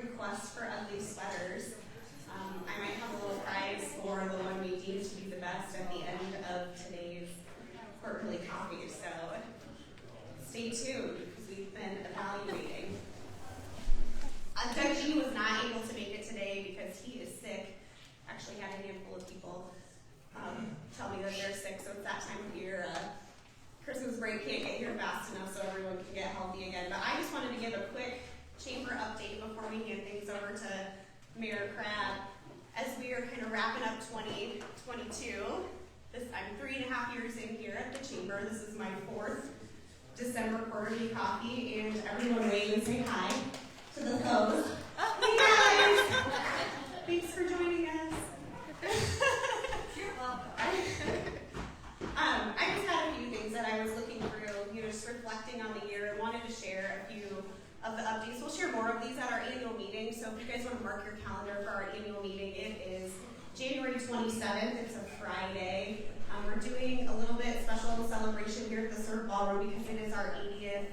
request for ugly sweaters. I might have a little prize for the one we deem to be the best at the end of today's quarterly coffee, so stay tuned because we've been evaluating. Doug G was not able to make it today because he is sick. Actually had a handful of people tell me that they're sick, so it's that time of year. Christmas break can't get here fast enough so everyone can get healthy again. But I just wanted to give a quick chamber update before we hand things over to Mayor Crabb. As we are kind of wrapping up 2022, I'm 3.5 years in here at the chamber. This is my 4th December quarterly coffee, and everyone wave and say hi to the host. Hey guys! Thanks for joining us. You're welcome. I just had a few things that I was looking through, just reflecting on the year, and wanted to share a few of the updates. We'll share more of these at our annual meeting, so if you guys want to mark your calendar for our annual meeting, it is January 27th. It's a Friday. We're doing a little bit special celebration here at the Surf Ballroom because it is our 80th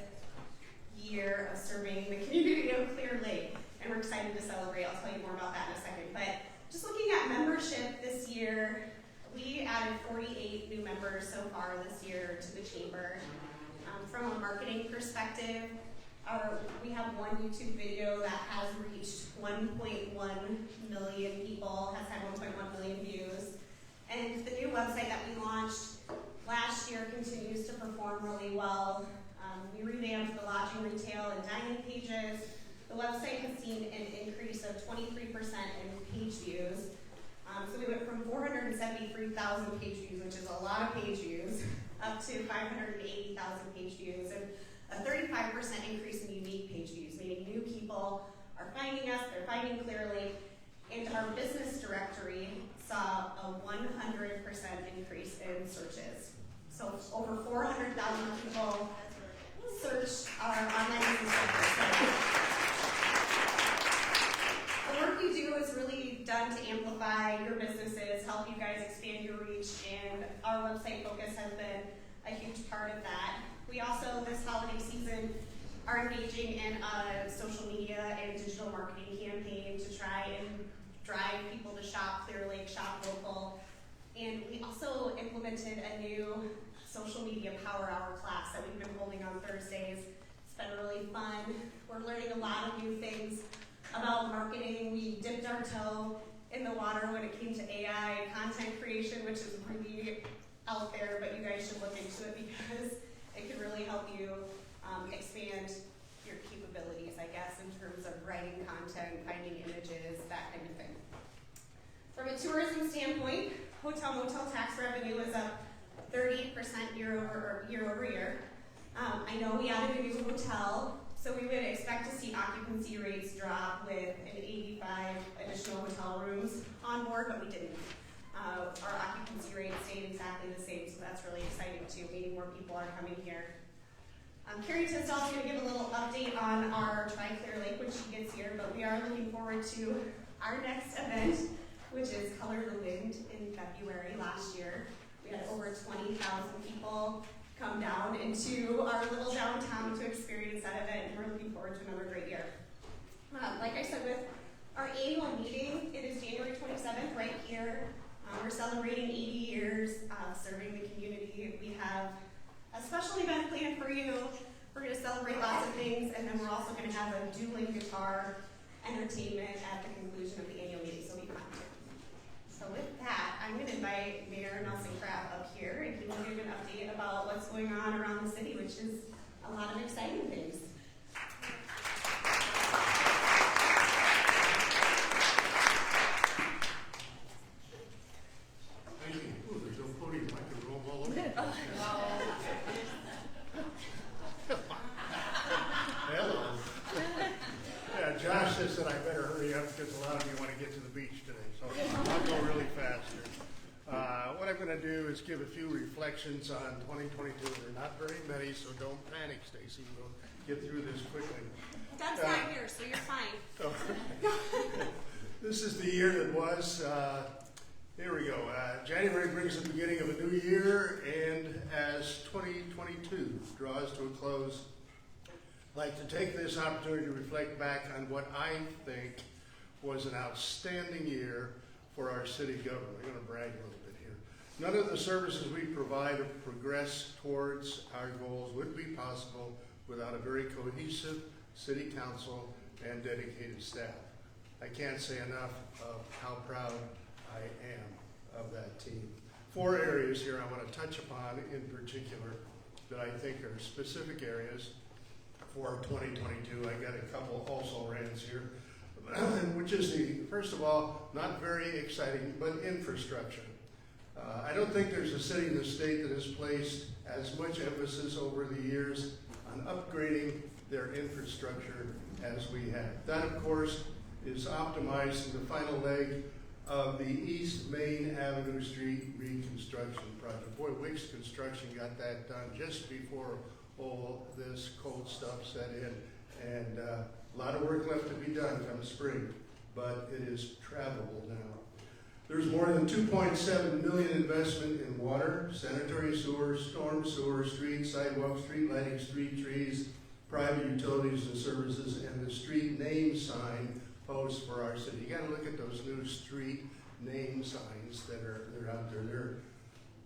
year of serving the community of Clear Lake, and we're excited to celebrate. I'll tell you more about that in a second. But just looking at membership this year, we added 48 new members so far this year to the chamber. From a marketing perspective, we have one YouTube video that has reached 1.1 million people, has had 1.1 million views. And the new website that we launched last year continues to perform really well. We revamped the lodging, retail, and dining pages. The website has seen an increase of 23% in page views. So we went from 473,000 page views, which is a lot of page views, up to 580,000 page views, and a 35% increase in unique page views, meaning new people are finding us, they're finding Clear Lake, and our business directory saw a 100% increase in searches. So over 400,000 people searched our online business directory. The work we do is really done to amplify your businesses, help you guys expand your reach, and our website focus has been a huge part of that. We also, this holiday season, are engaging in a social media and digital marketing campaign to try and drive people to shop Clear Lake, shop local. And we also implemented a new social media power hour class that we've been holding on Thursdays. It's been really fun. We're learning a lot of new things about marketing. We dipped our toe in the water when it came to AI content creation, which is really out there, but you guys should look into it because it can really help you expand your capabilities, I guess, in terms of writing content, finding images, that kind of thing. From a tourism standpoint, hotel motel tax revenue is up 38% year over year. I know we added a new hotel, so we would expect to see occupancy rates drop with an 85 additional hotel rooms on board, but we didn't. Our occupancy rate stayed exactly the same, so that's really exciting too, meaning more people are coming here. Carrie Tisdall's going to give a little update on our Try Clear Lake when she gets here, but we are looking forward to our next event, which is Color the Wind in February. Last year, we had over 20,000 people come down into our little downtown to experience that event, and we're looking forward to another great year. Like I said, with our annual meeting, it is January 27th right here. We're celebrating 80 years serving the community. We have a special event planned for you. We're going to celebrate lots of things, and then we're also going to have a dueling guitar entertainment at the conclusion of the annual meeting, so be fun. So with that, I'm going to invite Mayor Nelson Crabb up here, and he will give an update about what's going on around the city, which is a lot of exciting things. Thank you. Ooh, there's no podium. I can roll all over. Hello. Yeah, Josh says that I better hurry up because a lot of you want to get to the beach today, so I'll go really fast here. What I'm going to do is give a few reflections on 2022. They're not very many, so don't panic, Stacy. We'll get through this quickly. Doug's not here, so you're fine. So, this is the year that was. Here we go. January brings the beginning of a new year, and as 2022 draws to a close, I'd like to take this opportunity to reflect back on what I think was an outstanding year for our city government. I'm going to brag a little bit here. None of the services we provide or progress towards our goals would be possible without a very cohesive city council and dedicated staff. I can't say enough of how proud I am of that team. 4 areas here I want to touch upon in particular that I think are specific areas for 2022. I got a couple also rants here, which is first of all, not very exciting, but infrastructure. I don't think there's a city in the state that has placed as much emphasis over the years on upgrading their infrastructure as we have. That, of course, is optimizing the final leg of the East Main Avenue Street reconstruction project. Boy, Wicks Construction got that done just before all this cold stuff set in, and a lot of work left to be done come spring, but it is travelable now. There's more than $2.7 million investment in water, sanitary sewer, storm sewer, street sidewalks, street lighting, street trees, private utilities and services, and the street name sign posts for our city. You got to look at those new street name signs that are out there.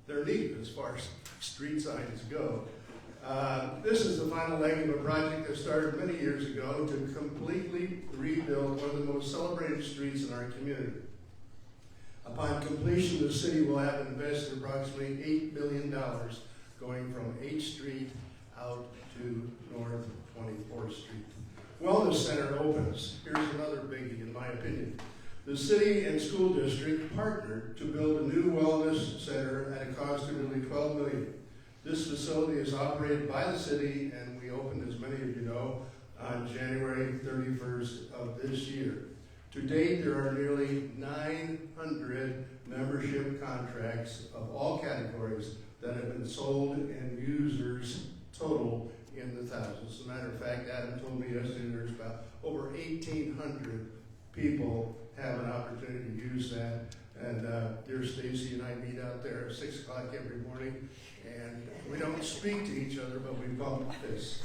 They're neat as far as street signs go. This is the final leg of a project that started many years ago to completely rebuild one of the most celebrated streets in our community. Upon completion, the city will have invested approximately $8 million going from 8th Street out to North 24th Street. Wellness Center opens. Here's another biggie, in my opinion. The city and school district partnered to build a new wellness center at a cost of nearly $12 million. This facility is operated by the city, and we opened, as many of you know, on January 31st of this year. To date, there are nearly 900 membership contracts of all categories that have been sold, and users total in the thousands. As a matter of fact, Adam told me yesterday there's about over 1,800 people have an opportunity to use that. And dear Stacy and I meet out there at 6 o'clock every morning, and we don't speak to each other, but we bump fists.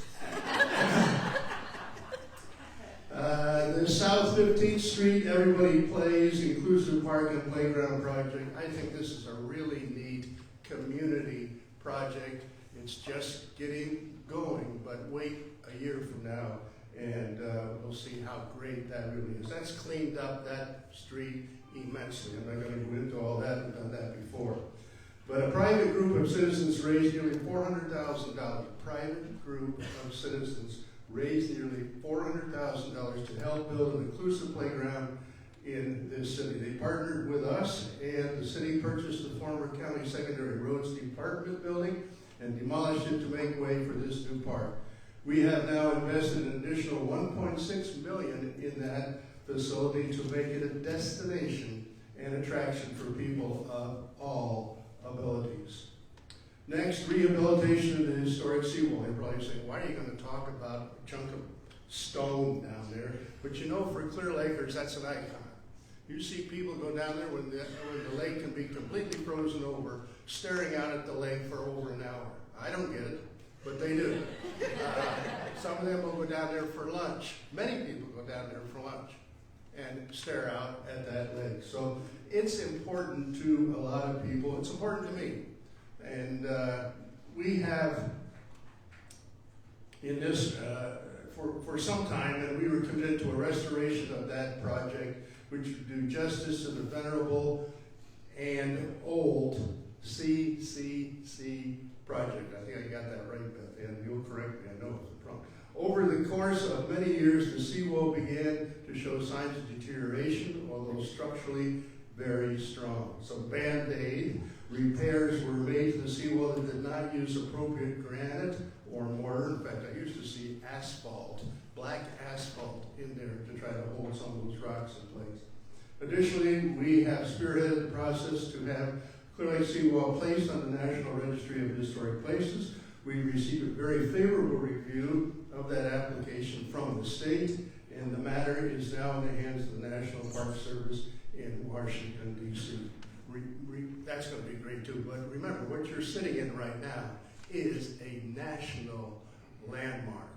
The South 15th Street Everybody Plays Inclusive Park and Playground project. I think this is a really neat community project. It's just getting going, but wait a year from now and we'll see how great that really is. That's cleaned up that street immensely. I'm not going to go into all that. We've done that before. But a private group of citizens raised nearly $400,000. Private group of citizens raised nearly $400,000 to help build an inclusive playground in this city. They partnered with us, and the city purchased the former county secondary roads department building and demolished it to make way for this new park. We have now invested an additional $1.6 million in that facility to make it a destination and attraction for people of all abilities. Next, rehabilitation of the historic seawall. You're probably saying, why are you going to talk about a chunk of stone down there? But you know, for Clear Lakers, that's an icon. You see people go down there when the lake can be completely frozen over, staring out at the lake for over an hour. I don't get it, but they do. Some of them will go down there for lunch. Many people go down there for lunch and stare out at that lake. So it's important to a lot of people. It's important to me. And we have in this, for some time, and we were committed to a restoration of that project, which would do justice to the venerable and old CCC project. I think I got that right, Beth Ann. You'll correct me, I know it's wrong. Over the course of many years, the seawall began to show signs of deterioration, although structurally very strong. So Band-Aid repairs were made to the seawall that did not use appropriate granite or mortar. In fact, I used to see asphalt, black asphalt in there to try to hold some of those rocks in place. Additionally, we have spearheaded the process to have Clear Lake Seawall placed on the National Registry of Historic Places. We received a very favorable review of that application from the state, and the matter is now in the hands of the National Park Service in Washington, D.C. That's going to be great too, but remember, what you're sitting in right now is a national landmark.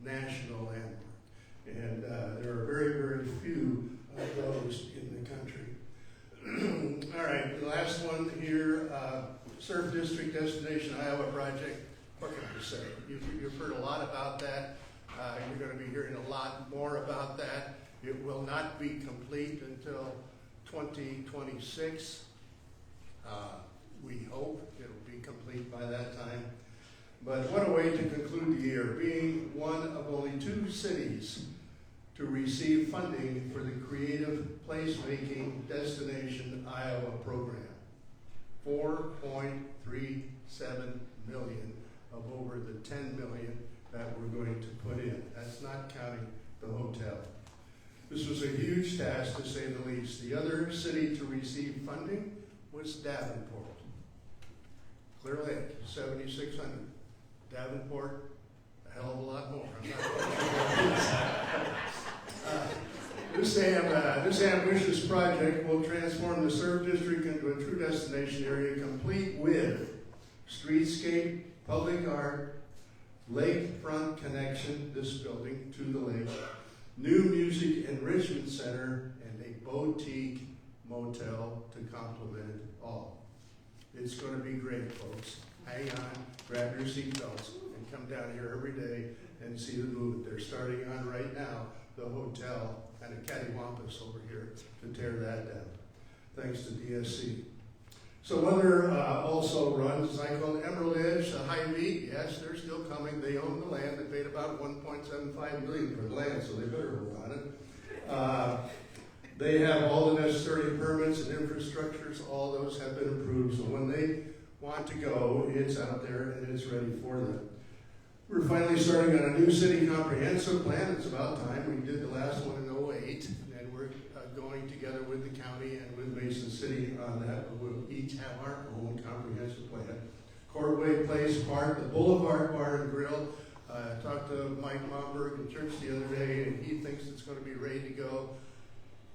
national landmark. And there are very, very few of those in the country. All right, the last one here, Surf District Destination Iowa Project. What can I say? You've heard a lot about that. You're going to be hearing a lot more about that. It will not be complete until 2026. We hope it'll be complete by that time. But what a way to conclude the year, being one of only 2 cities to receive funding for the Creative Placemaking Destination Iowa program. $4.37 million of over the $10 million that we're going to put in. That's not counting the hotel. This was a huge task, to say the least. The other city to receive funding was Davenport. Clear Lake, 7,600. Davenport, a hell of a lot more. I'm not quite sure. This ambitious project will transform the Surf District into a true destination area, complete with streetscape, public art, lakefront connection, this building, to the lake, new music enrichment center, and a boutique motel to complement it all. It's going to be great, folks. Hang on, grab your seatbelts, and come down here every day and see the movement. They're starting on right now, the hotel, and a cattywampus over here to tear that down, thanks to DSC. So weather also runs, as I call it, Emerald Edge, the Hy-Vee. Yes, they're still coming. They own the land. They paid about $1.75 million for the land, so they better hold on it. They have all the necessary permits and infrastructures. All those have been approved. So when they want to go, it's out there and it's ready for them. We're finally starting on a new city comprehensive plan. It's about time. We did the last one in 2008, and we're going together with the county and with Mason City on that. We'll each have our own comprehensive plan. Courtway Place Park, the Boulevard Bar and Grill. I talked to Mike Momberg in church the other day, and he thinks it's going to be ready to go.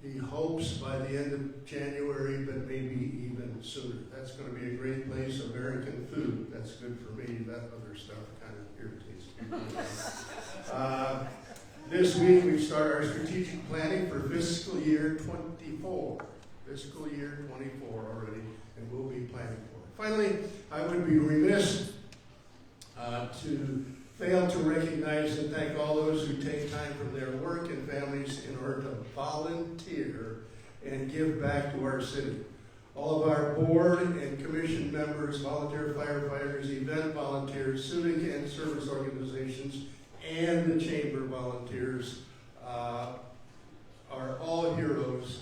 He hopes by the end of January, but maybe even sooner. That's going to be a great place. American food. That's good for me. That other stuff kind of irritates me. This week we start our strategic planning for fiscal year 24. Fiscal year 24 already, and we'll be planning for it. Finally, I would be remiss to fail to recognize and thank all those who take time from their work and families in order to volunteer and give back to our city. All of our board and commission members, volunteer firefighters, event volunteers, civic and service organizations, and the chamber volunteers are all heroes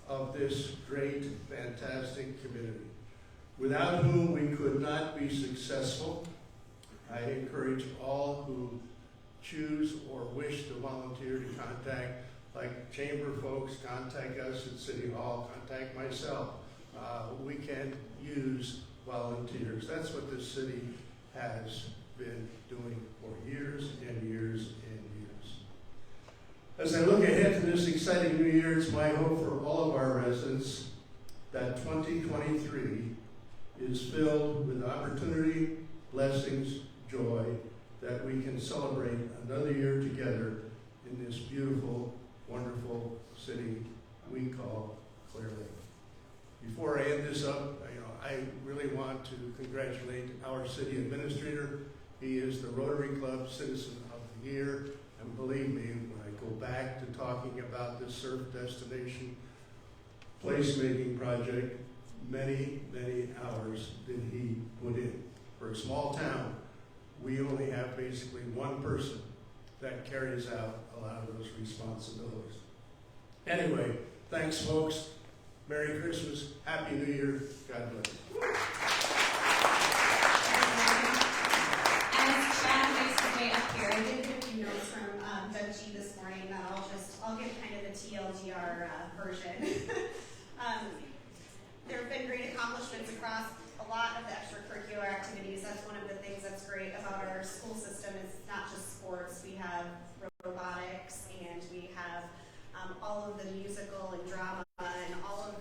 of this great, fantastic community, without whom we could not be successful. I encourage all who choose or wish to volunteer to contact, like chamber folks, contact us at City Hall, contact myself. We can use volunteers. That's what this city has been doing for years and years and years. As I look ahead to this exciting new year, it's my hope for all of our residents that 2023 is filled with opportunity, blessings, joy, that we can celebrate another year together in this beautiful, wonderful city we call Clear Lake. Before I end this up, I really want to congratulate our city administrator. He is the Rotary Club Citizen of the Year, and believe me, when I go back to talking about this surf destination placemaking project, many, many hours did he put in. For a small town, we only have basically one person that carries out a lot of those responsibilities. Anyway, thanks folks. Merry Christmas, Happy New Year, God bless. As Chad makes his way up here, I did get a few notes from Doug G this morning that I'll give kind of the TLDR version. There have been great accomplishments across a lot of the extracurricular activities. That's one of the things that's great about our school system. It's not just sports. We have robotics, and we have all of the musical and drama and all of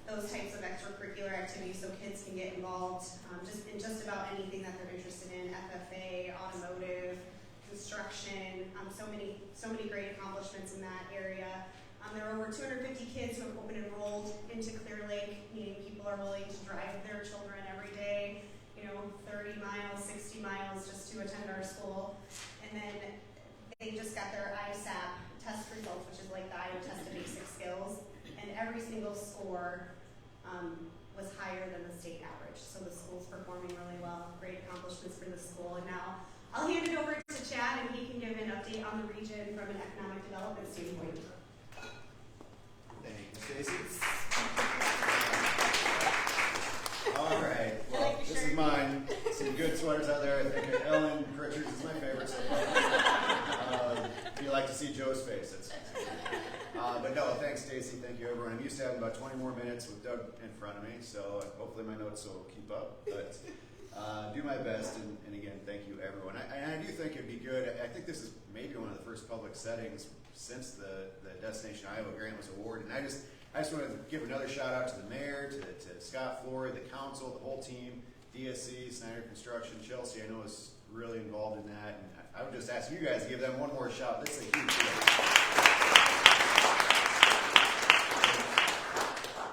those types of extracurricular activities, so kids can get involved in just about anything that they're interested in. FFA, automotive, construction, so many great accomplishments in that area. There are over 250 kids who have open enrolled into Clear Lake, meaning people are willing to drive their children every day, 30 miles, 60 miles just to attend our school. And then they just got their ISAP test results, which is like the Iowa Test of Basic Skills, and every single score was higher than the state average. So the school's performing really well. Great accomplishments for the school. And now I'll hand it over to Chad, and he can give an update on the region from an economic development standpoint. Thank you, Stacy. All right. Well, this is mine. Some good sweaters out there. I think Ellen Pritchard's is my favorite so far. If you like to see Joe's face, it's but no, thanks, Stacy. Thank you, everyone. I'm used to having about 20 more minutes with Doug in front of me, so hopefully my notes will keep up. But do my best, and again, thank you, everyone. I do think it'd be good. I think this is maybe one of the first public settings since the Destination Iowa grant was awarded, and I just want to give another shout out to the mayor, to Scott Flory, the council, the whole team, DSC, Snyder Construction, Chelsea, I know is really involved in that. And I would just ask you guys to give them one more shout. This is a huge deal.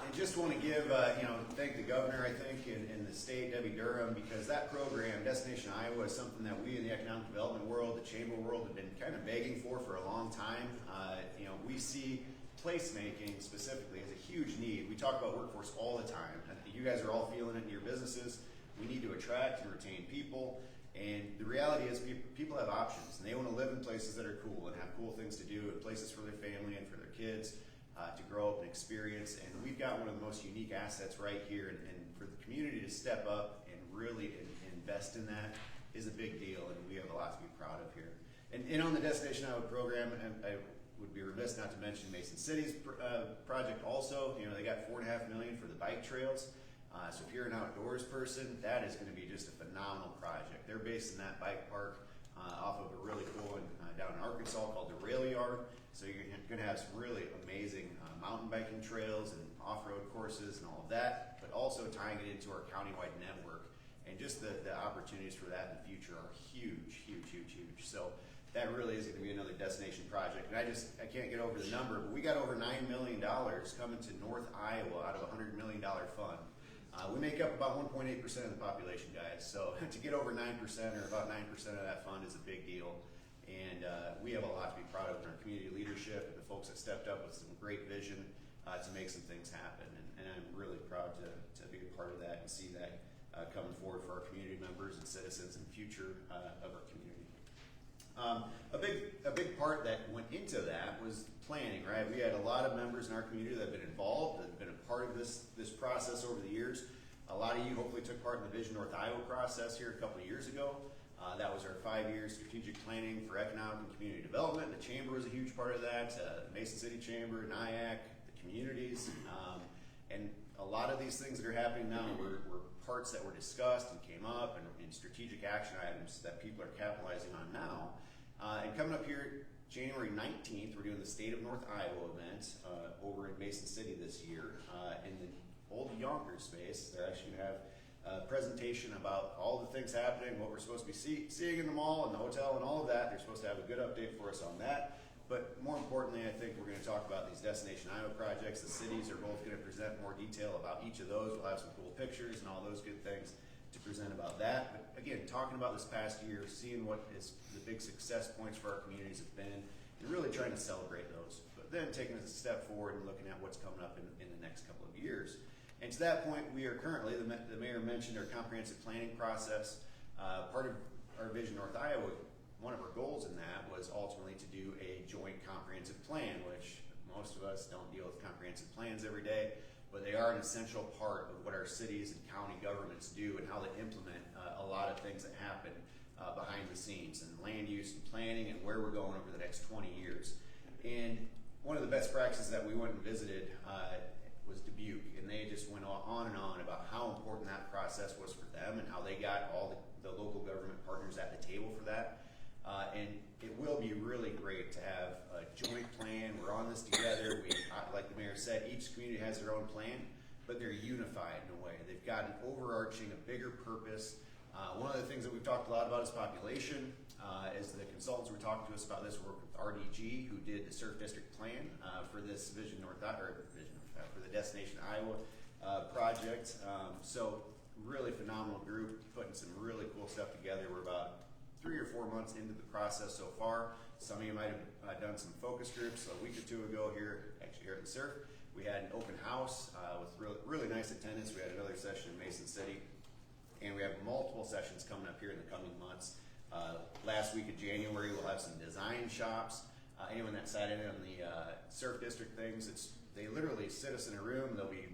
And just want to give, thank the governor, I think, and the state, Debbie Durham, because that program, Destination Iowa, is something that we in the economic development world, the chamber world, have been kind of begging for a long time. We see placemaking specifically as a huge need. We talk about workforce all the time. You guys are all feeling it in your businesses. We need to attract and retain people. And the reality is people have options, and they want to live in places that are cool and have cool things to do and places for their family and for their kids to grow up and experience. And we've got one of the most unique assets right here. And for the community to step up and really invest in that is a big deal, and we have a lot to be proud of here. And on the Destination Iowa program, I would be remiss not to mention Mason City's project also. They got $4.5 million for the bike trails. So if you're an outdoors person, that is going to be just a phenomenal project. They're based in that bike park off of a really cool one down in Arkansas called the Rail Yard. So you're going to have some really amazing mountain biking trails and off-road courses and all of that, but also tying it into our countywide network. And just the opportunities for that in the future are huge, huge, huge, huge. So that really is going to be another destination project. And I can't get over the number, but we got over $9 million coming to North Iowa out of a $100 million fund. We make up about 1.8% of the population, guys. So to get over 9% or about 9% of that fund is a big deal. And we have a lot to be proud of in our community leadership and the folks that stepped up with some great vision to make some things happen. And I'm really proud to be a part of that and see that coming forward for our community members and citizens and future of our community. A big part that went into that was planning, right? We had a lot of members in our community that have been involved, that have been a part of this process over the years. A lot of you hopefully took part in the Vision North Iowa process here a couple of years ago. That was our 5-year strategic planning for economic and community development. The chamber was a huge part of that. The Mason City Chamber, NIAC, the communities, and a lot of these things that are happening now were parts that were discussed and came up and strategic action items that people are capitalizing on now. And coming up here January 19th, we're doing the State of North Iowa event over in Mason City this year in the old Yonkers space. They're actually going to have a presentation about all the things happening, what we're supposed to be seeing in the mall and the hotel and all of that. They're supposed to have a good update for us on that. But more importantly, I think we're going to talk about these Destination Iowa projects. The cities are both going to present more detail about each of those. We'll have some cool pictures and all those good things to present about that. But again, talking about this past year, seeing what is the big success points for our communities have been, and really trying to celebrate those. But then taking a step forward and looking at what's coming up in the next couple of years. And to that point, we are currently, the mayor mentioned our comprehensive planning process. Part of our Vision North Iowa, one of our goals in that was ultimately to do a joint comprehensive plan, which most of us don't deal with comprehensive plans every day, but they are an essential part of what our cities and county governments do and how they implement a lot of things that happen behind the scenes and land use and planning and where we're going over the next 20 years. And one of the best practices that we went and visited was Dubuque, and they just went on and on about how important that process was for them and how they got all the local government partners at the table for that. And it will be really great to have a joint plan. We're on this together. Like the mayor said, each community has their own plan, but they're unified in a way. They've got an overarching, a bigger purpose. One of the things that we've talked a lot about is population. as the consultants were talking to us about this, work with RDG, who did the Surf District plan for this for the Destination Iowa project. So really phenomenal group, putting some really cool stuff together. We're about 3 or 4 months into the process so far. Some of you might have done some focus groups a week or two ago here at the Surf. We had an open house with really nice attendance. We had another session in Mason City, and we have multiple sessions coming up here in the coming months. Last week of January, we'll have some design shops. Anyone that sat in on the Surf District things, they literally sit us in a room. They'll be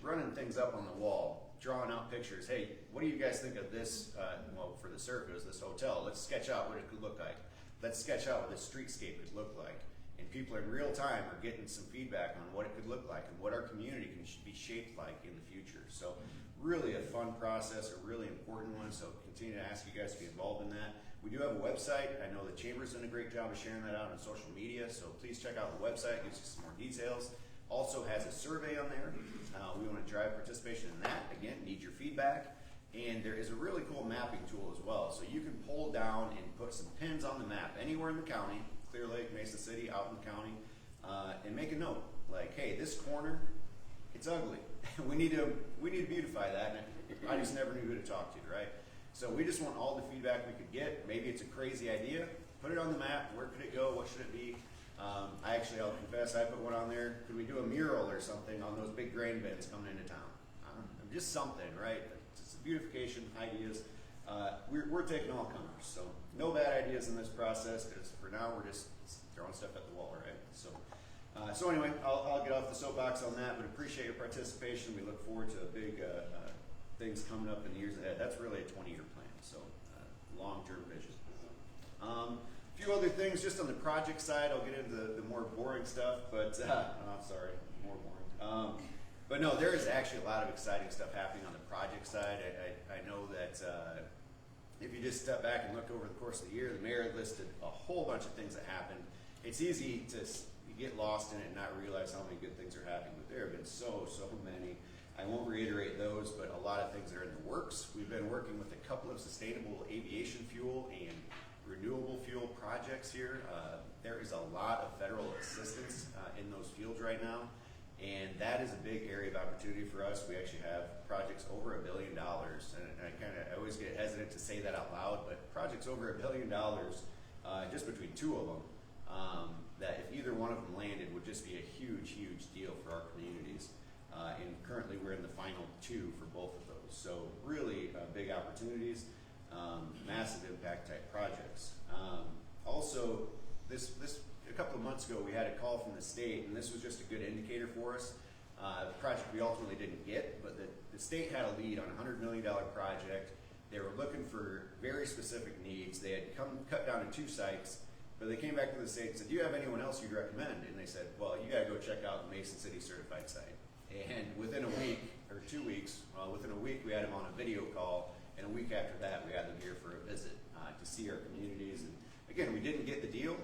running things up on the wall, drawing out pictures. Hey, what do you guys think of this? Well, for the Surf, it was this hotel. Let's sketch out what it could look like. Let's sketch out what the streetscape could look like. And people in real time are getting some feedback on what it could look like and what our community can be shaped like in the future. So really a fun process, a really important one. So continue to ask you guys to be involved in that. We do have a website. I know the Chamber's done a great job of sharing that out on social media. So please check out the website. It gives you some more details. Also has a survey on there. We want to drive participation in that. Again, need your feedback. And there is a really cool mapping tool as well. So you can pull down and put some pins on the map anywhere in the county, Clear Lake, Mesa City, out in the county, and make a note like, hey, this corner, it's ugly. we need to beautify that. And I just never knew who to talk to, right? So we just want all the feedback we could get. Maybe it's a crazy idea. Put it on the map. Where could it go? What should it be? I'll confess, I put one on there. Could we do a mural or something on those big grain bins coming into town? Just something, right? Just beautification ideas. We're taking all comers, so no bad ideas in this process, because for now we're just throwing stuff at the wall, right? So anyway, I'll get off the soapbox on that, but appreciate your participation. We look forward to big things coming up in the years ahead. That's really a 20-year plan, so long-term vision. A few other things just on the project side. I'll get into the more boring stuff, but more boring. But no, there is actually a lot of exciting stuff happening on the project side. I know that if you just step back and look over the course of the year, the mayor listed a whole bunch of things that happened. It's easy to get lost in it and not realize how many good things are happening, but there have been so many. I won't reiterate those, but a lot of things are in the works. We've been working with a couple of sustainable aviation fuel and renewable fuel projects here. There is a lot of federal assistance in those fields right now. And that is a big area of opportunity for us. We actually have projects over $1 billion, and I always get hesitant to say that out loud, but projects over $1 billion, just between two of them, that if either one of them landed would just be a huge deal for our communities. And currently we're in the final 2 for both of those. So really big opportunities, massive impact type projects. Also, this a couple of months ago, we had a call from the state, and this was just a good indicator for us. The project we ultimately didn't get, but the state had a lead on a $100 million project. They were looking for very specific needs. They had cut down to 2 sites, but they came back to the state and said, do you have anyone else you'd recommend? And they said, well, you got to go check out the Mason City certified site. And within a week, or 2 weeks, within a week, we had them on a video call, and a week after that, we had them here for a visit to see our communities. And again, we didn't get the deal,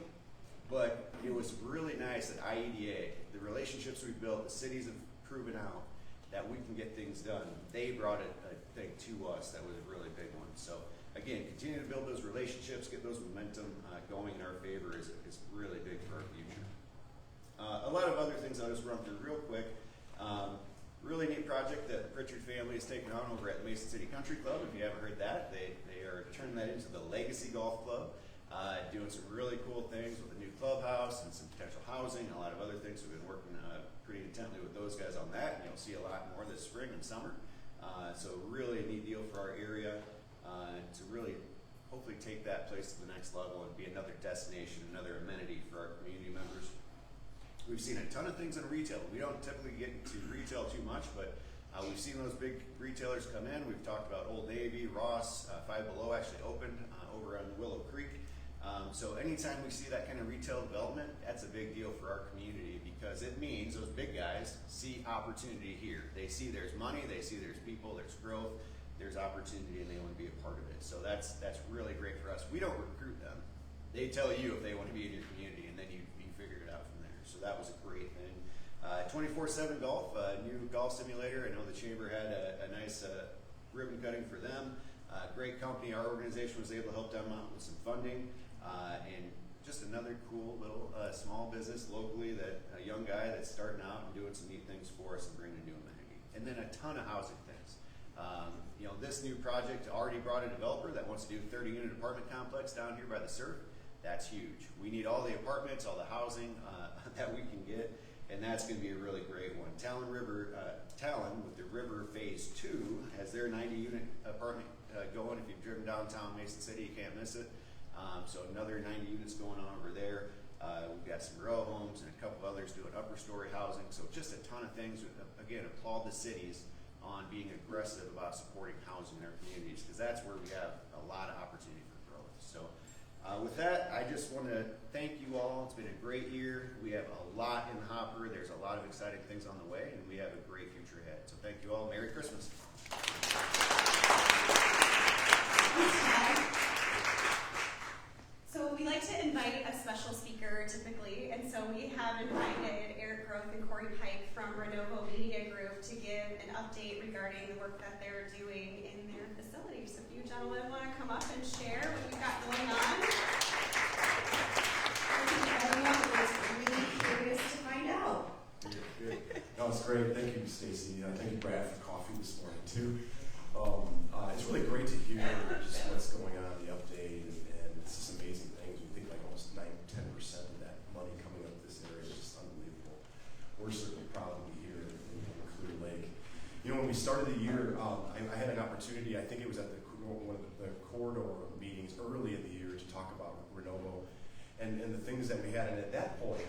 but it was really nice that IEDA, the relationships we've built, the cities have proven out that we can get things done. They brought a thing to us that was a really big one. So again, continue to build those relationships, get those momentum going in our favor is really big for our future. A lot of other things I'll just run through real quick. Really neat project that the Pritchard family has taken on over at the Mason City Country Club. If you haven't heard that, they are turning that into the Legacy Golf Club. Doing some really cool things with a new clubhouse and some potential housing and a lot of other things. We've been working pretty intently with those guys on that, and you'll see a lot more this spring and summer. So really a neat deal for our area to really hopefully take that place to the next level and be another destination, another amenity for our community members. We've seen a ton of things in retail. We don't typically get into retail too much, but we've seen those big retailers come in. We've talked about Old Navy, Ross, Five Below actually opened over on Willow Creek. So anytime we see that kind of retail development, that's a big deal for our community, because it means those big guys see opportunity here. They see there's money, they see there's people, there's growth, there's opportunity, and they want to be a part of it. So that's really great for us. We don't recruit them. They tell you if they want to be in your community, and then you figure it out from there. So that was a great thing. 24/7 Golf, new golf simulator. I know the Chamber had a nice ribbon cutting for them. Great company. Our organization was able to help them out with some funding, and just another cool little small business locally, that a young guy that's starting out and doing some neat things for us and bringing a new amenity. And then a ton of housing things. This new project already brought a developer that wants to do a 30-unit apartment complex down here by the surf. That's huge. We need all the apartments, all the housing that we can get, and that's going to be a really great one. Talon with the River Phase 2 has their 90-unit apartment going. If you've driven downtown Mason City, you can't miss it. So another 90 units going on over there. We've got some row homes and a couple of others doing upper story housing. So just a ton of things. Again, applaud the cities on being aggressive about supporting housing in our communities, because that's where we have a lot of opportunity for growth. So with that, I just want to thank you all. It's been a great year. We have a lot in the hopper. There's a lot of exciting things on the way, and we have a great future ahead. So thank you all. Merry Christmas. So we like to invite a special speaker typically, and so we have invited Groth and Cory Pyke from Renovo Media Group to give an update regarding the work that they're doing in their facilities. So if you gentlemen want to come up and share what you've got going on. Everyone is really curious to find out. Good. No, it's great. Thank you, Stacy. Thank you, Brad, for coffee this morning too. It's really great to hear just what's going on, the update, and it's just amazing things. We think like almost 9-10% of that money coming up this area is just unbelievable. We're certainly proud to be here in Clear Lake. When we started the year, I had an opportunity. I think it was at one of the corridor meetings early in the year to talk about Renovo and the things that we had. And at that point,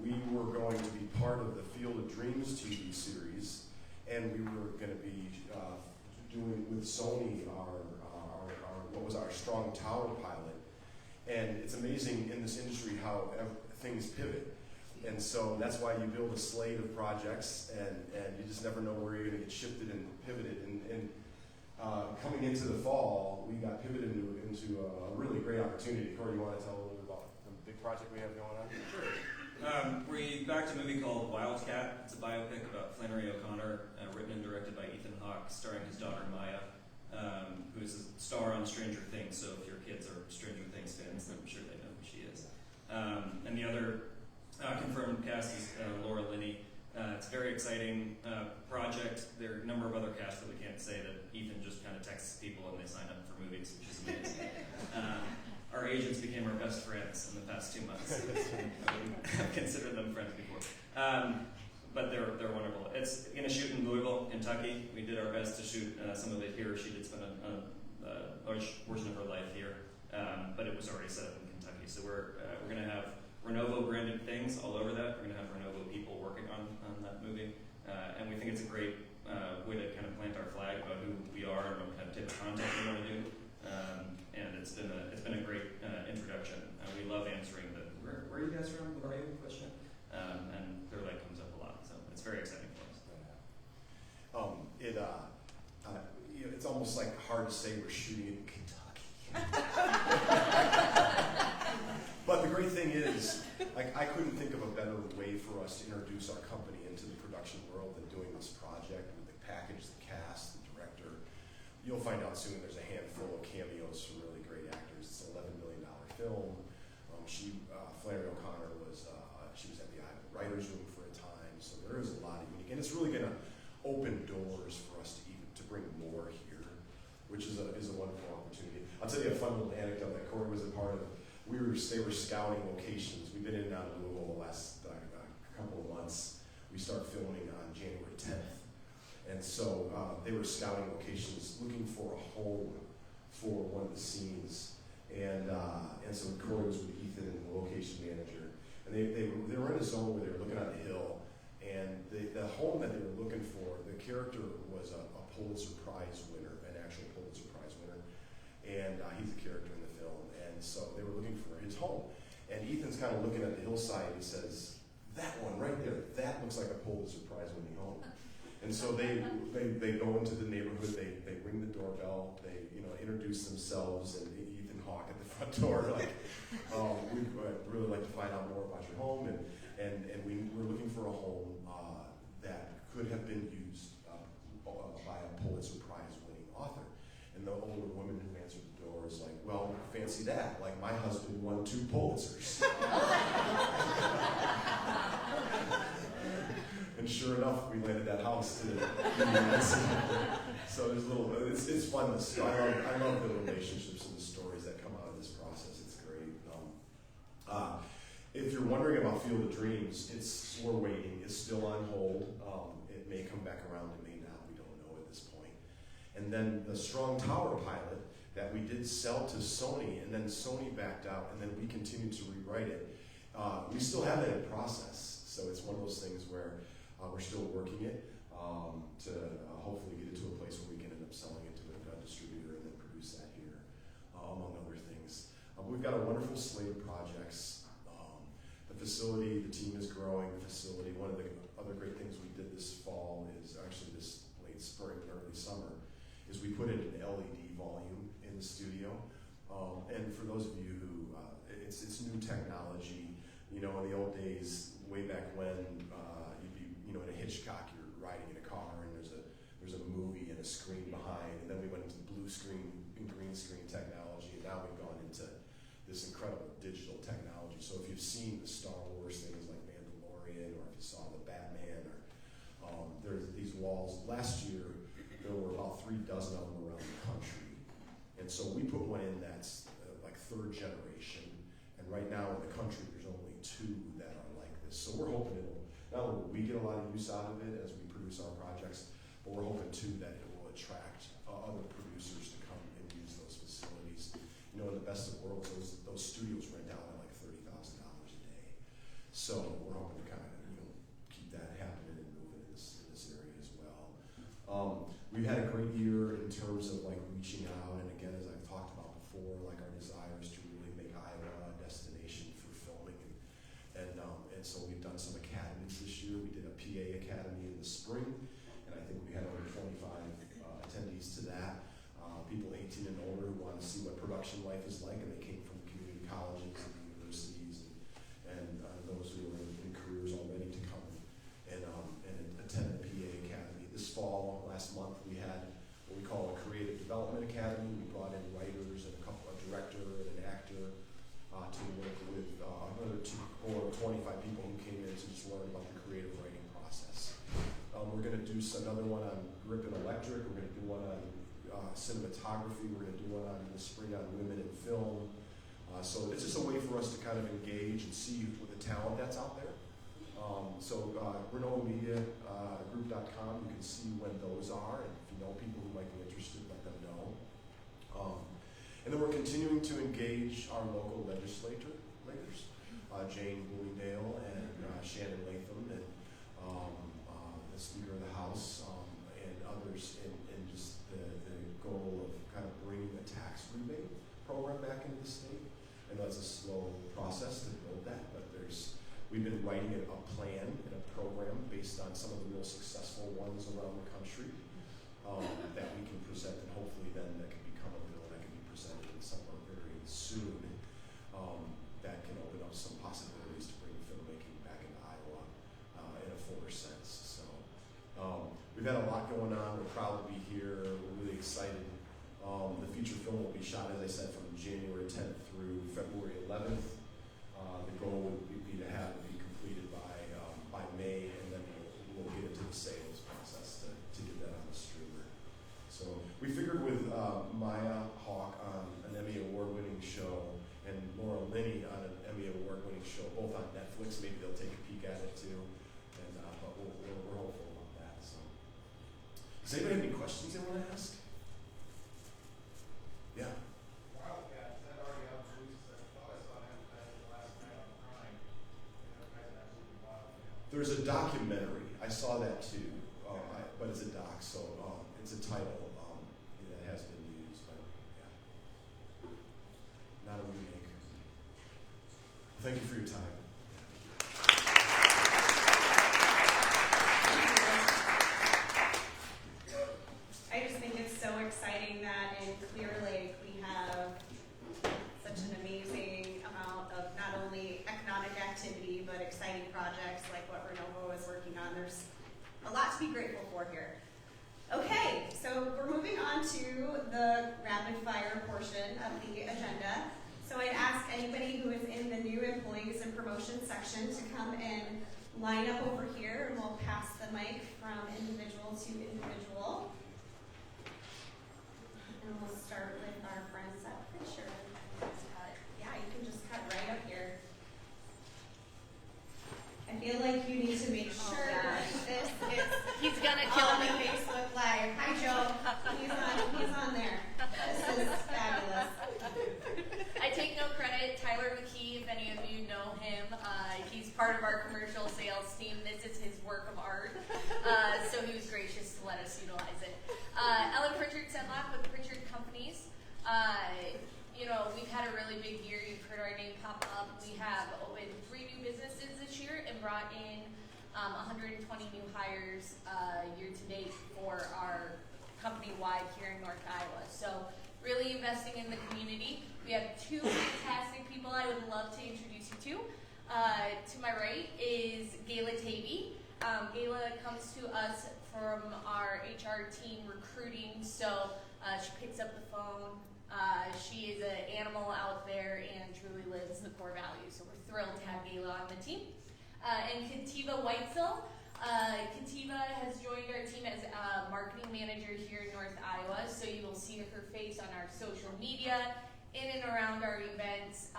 we were going to be part of the Field of Dreams TV series, and we were going to be doing with Sony our Strong Tower pilot. And it's amazing in this industry how things pivot. And so that's why you build a slate of projects, and you just never know where you're going to get shifted and pivoted. And coming into the fall, we got pivoted into a really great opportunity. Cory, you want to tell a little bit about the big project we have going on? Sure. We backed a movie called Wildcat. It's a biopic about Flannery O'Connor, written and directed by Ethan Hawke, starring his daughter Maya, who is a star on Stranger Things. So if your kids are Stranger Things fans, I'm sure they know who she is. And the other confirmed cast is Laura Linney. It's a very exciting project. There are a number of other casts that we can't say that Ethan just kind of texts people and they sign up for movies, which is amazing. Our agents became our best friends in the past 2 months. I've considered them friends before. But they're wonderful. It's going to shoot in Louisville, Kentucky. We did our best to shoot some of it here. She did spend a large portion of her life here, but it was already set up in Kentucky. So we're going to have Renovo branded things all over that. We're going to have Renovo people working on that movie, and we think it's a great way to kind of plant our flag about who we are and what kind of type of content we want to do. And it's been a great introduction. We love answering the where are you guys from? Where are you? Question. And Clear Lake comes up a lot, so it's very exciting for us. It's almost like hard to say we're shooting in Kentucky. But the great thing is, I couldn't think of a better way for us to introduce our company into the production world than doing this project with the package, the cast, the director. You'll find out soon there's a handful of cameos from really great actors. It's an $11 million film. Flannery O'Connor she was at the writer's room for a time, so there is a lot of unique, and it's really going to open doors for us to bring more here, which is a wonderful opportunity. I'll tell you a fun little anecdote that Cory was a part of. They were scouting locations. We've been in and out of Louisville the last couple of months. We start filming on January 10th, and so they were scouting locations, looking for a home for one of the scenes, and so Cory was with Ethan and the location manager. And they were in a zone where they were looking on a hill, and the home that they were looking for, the character was a Pulitzer Prize winner, an actual Pulitzer Prize winner, and he's a character in the film. And so they were looking for his home. And Ethan's kind of looking at the hillside, and he says, "That one right there, that looks like a Pulitzer Prize winning home." And so they go into the neighborhood, they ring the doorbell, they introduce themselves, and Ethan Hawke at the front door, like, we'd really like to find out more about your home, and we're looking for a home that could have been used by a Pulitzer Prize winning author. And the older woman fancy that. Like my husband won 2 Pulitzers. And sure enough, we landed that house to so there's a little, it's fun. I love the relationships and the stories that come out of this process. It's great. If you're wondering about Field of Dreams, we're waiting. It's still on hold. It may come back around. It may not. We don't know at this point. And then the Strong Tower pilot that we did sell to Sony, and then Sony backed out, and then we continued to rewrite it. We still have that in process. So it's one of those things where we're still working it to hopefully get it to a place where we can end up selling it to a distributor and then produce that here, among other things. We've got a wonderful slate of projects. The facility, the team is growing. The facility. One of the other great things we did this fall is actually this late spring, early summer, is we put in an LED volume in the studio. And for those of you who, it's new technology. You know, in the old days, way back when, you'd be, you know, in a Hitchcock, you're riding in a car, and there's a movie and a screen behind, and then we went into blue screen and green screen technology, and now we've gone into this incredible digital technology. So if you've seen the Star Wars things like Mandalorian, or if you saw the Batman, or there's these walls. Last year, there were about 36 of them around the country, and so we put one in that's like 3rd generation. And right now in the country, there's only 2 that are like this. So we're hoping not only will we get a lot of use out of it as we produce our projects, but we're hoping too that it will attract other producers to come and use those facilities. You know, in the best of worlds, those studios rent out at like $30,000 a day. So we're hoping to kind of, you know, keep that happening and moving in this area as well. We've had a great year in terms of like reaching out, and again, as I've talked about before, like our desire is to really make Iowa a destination for filming, and so we've done some academies this year. We did a PA academy in the spring, and I think we had over 25 attendees to that. People 18 and older who want to see what production life is like, and they came from community colleges and universities, and those who are in careers already to come and attend the PA academy. This fall, last month, we had what we call a creative development academy. We brought in writers and a director and an actor to work with another 25 people who came in to just learn about the creative writing process. We're going to do another one on grip and electric. We're going to do one on cinematography. We're going to do one in the spring on women in film. So it's just a way for us to kind of engage and see the talent that's out there. Renovo Media Group.com, you can see when those are, and if you know people who might be interested, let them know. And then we're continuing to engage our local legislators, Jane Bloomingdale and Shannon Latham, and the Speaker of the House, and others in just the goal of kind of bringing a tax rebate program back into the state. I know it's a slow process to build that, but we've been writing a plan and a program based on some of the real successful ones around the country that we can present, and hopefully then that can become a bill that can be presented in somewhere very soon that can open up some possibilities to bring filmmaking back into Iowa in a fuller sense. So we've had a lot going on. We're proud to be here. We're really excited. The feature film will be shot, as I said, from January 10th through February 11th. The goal would be to have it be completed by May, and then we'll get into the sales process to get that on the streamer. So we figured with Maya Hawke on an Emmy Award-winning show and Laura Linney on an Emmy Award-winning show, both on Netflix, maybe they'll take a peek at it too. And but we're hopeful about that. So, does anybody have any questions they want to ask? Yeah. Wildcat, is that already out of release? I thought I saw an advertisement last night on Prime. There's a documentary. I saw that too, but it's a doc, so it's a title that has been used, but yeah, not a remake. Thank you for your time. I just think it's so exciting that in Clear Lake we have such an amazing amount of not only economic activity but exciting projects like what Renovo is working on. There's a lot to be grateful for here. Okay, so we're moving on to the rapid fire portion of the agenda. anybody who is in the new employees and promotion section to come and line up over here, and we'll pass the mic from individual to individual. And we'll start with our friends at Pritchard. Yeah, you can just cut right up here. I feel like you need to make sure this is He's gonna kill on me. the Facebook Live. Hi, Joe. He's on there. This is fabulous. I take no credit. Tyler McKee, if any of you know him, he's part of our commercial sales team. This is his work of art. So he was gracious to let us utilize it. Ellen Pritchard Sedlock with Pritchard Companies. We've had a really big year. You've heard our name pop up. We have opened 3 new businesses this year and brought in 120 new hires year to date for our company-wide here in North Iowa. So really investing in the community. We have 2 fantastic people I would love to introduce you to. To my right is Gayla Tavey. Gayla comes to us from our HR team recruiting, so she picks up the phone. She is an animal out there and truly lives the core values, so we're thrilled to have Gayla on the team. And Kativa Weitzel. Kativa has joined our team as a marketing manager here in North Iowa, so you will see her face on our social media, in and around our events,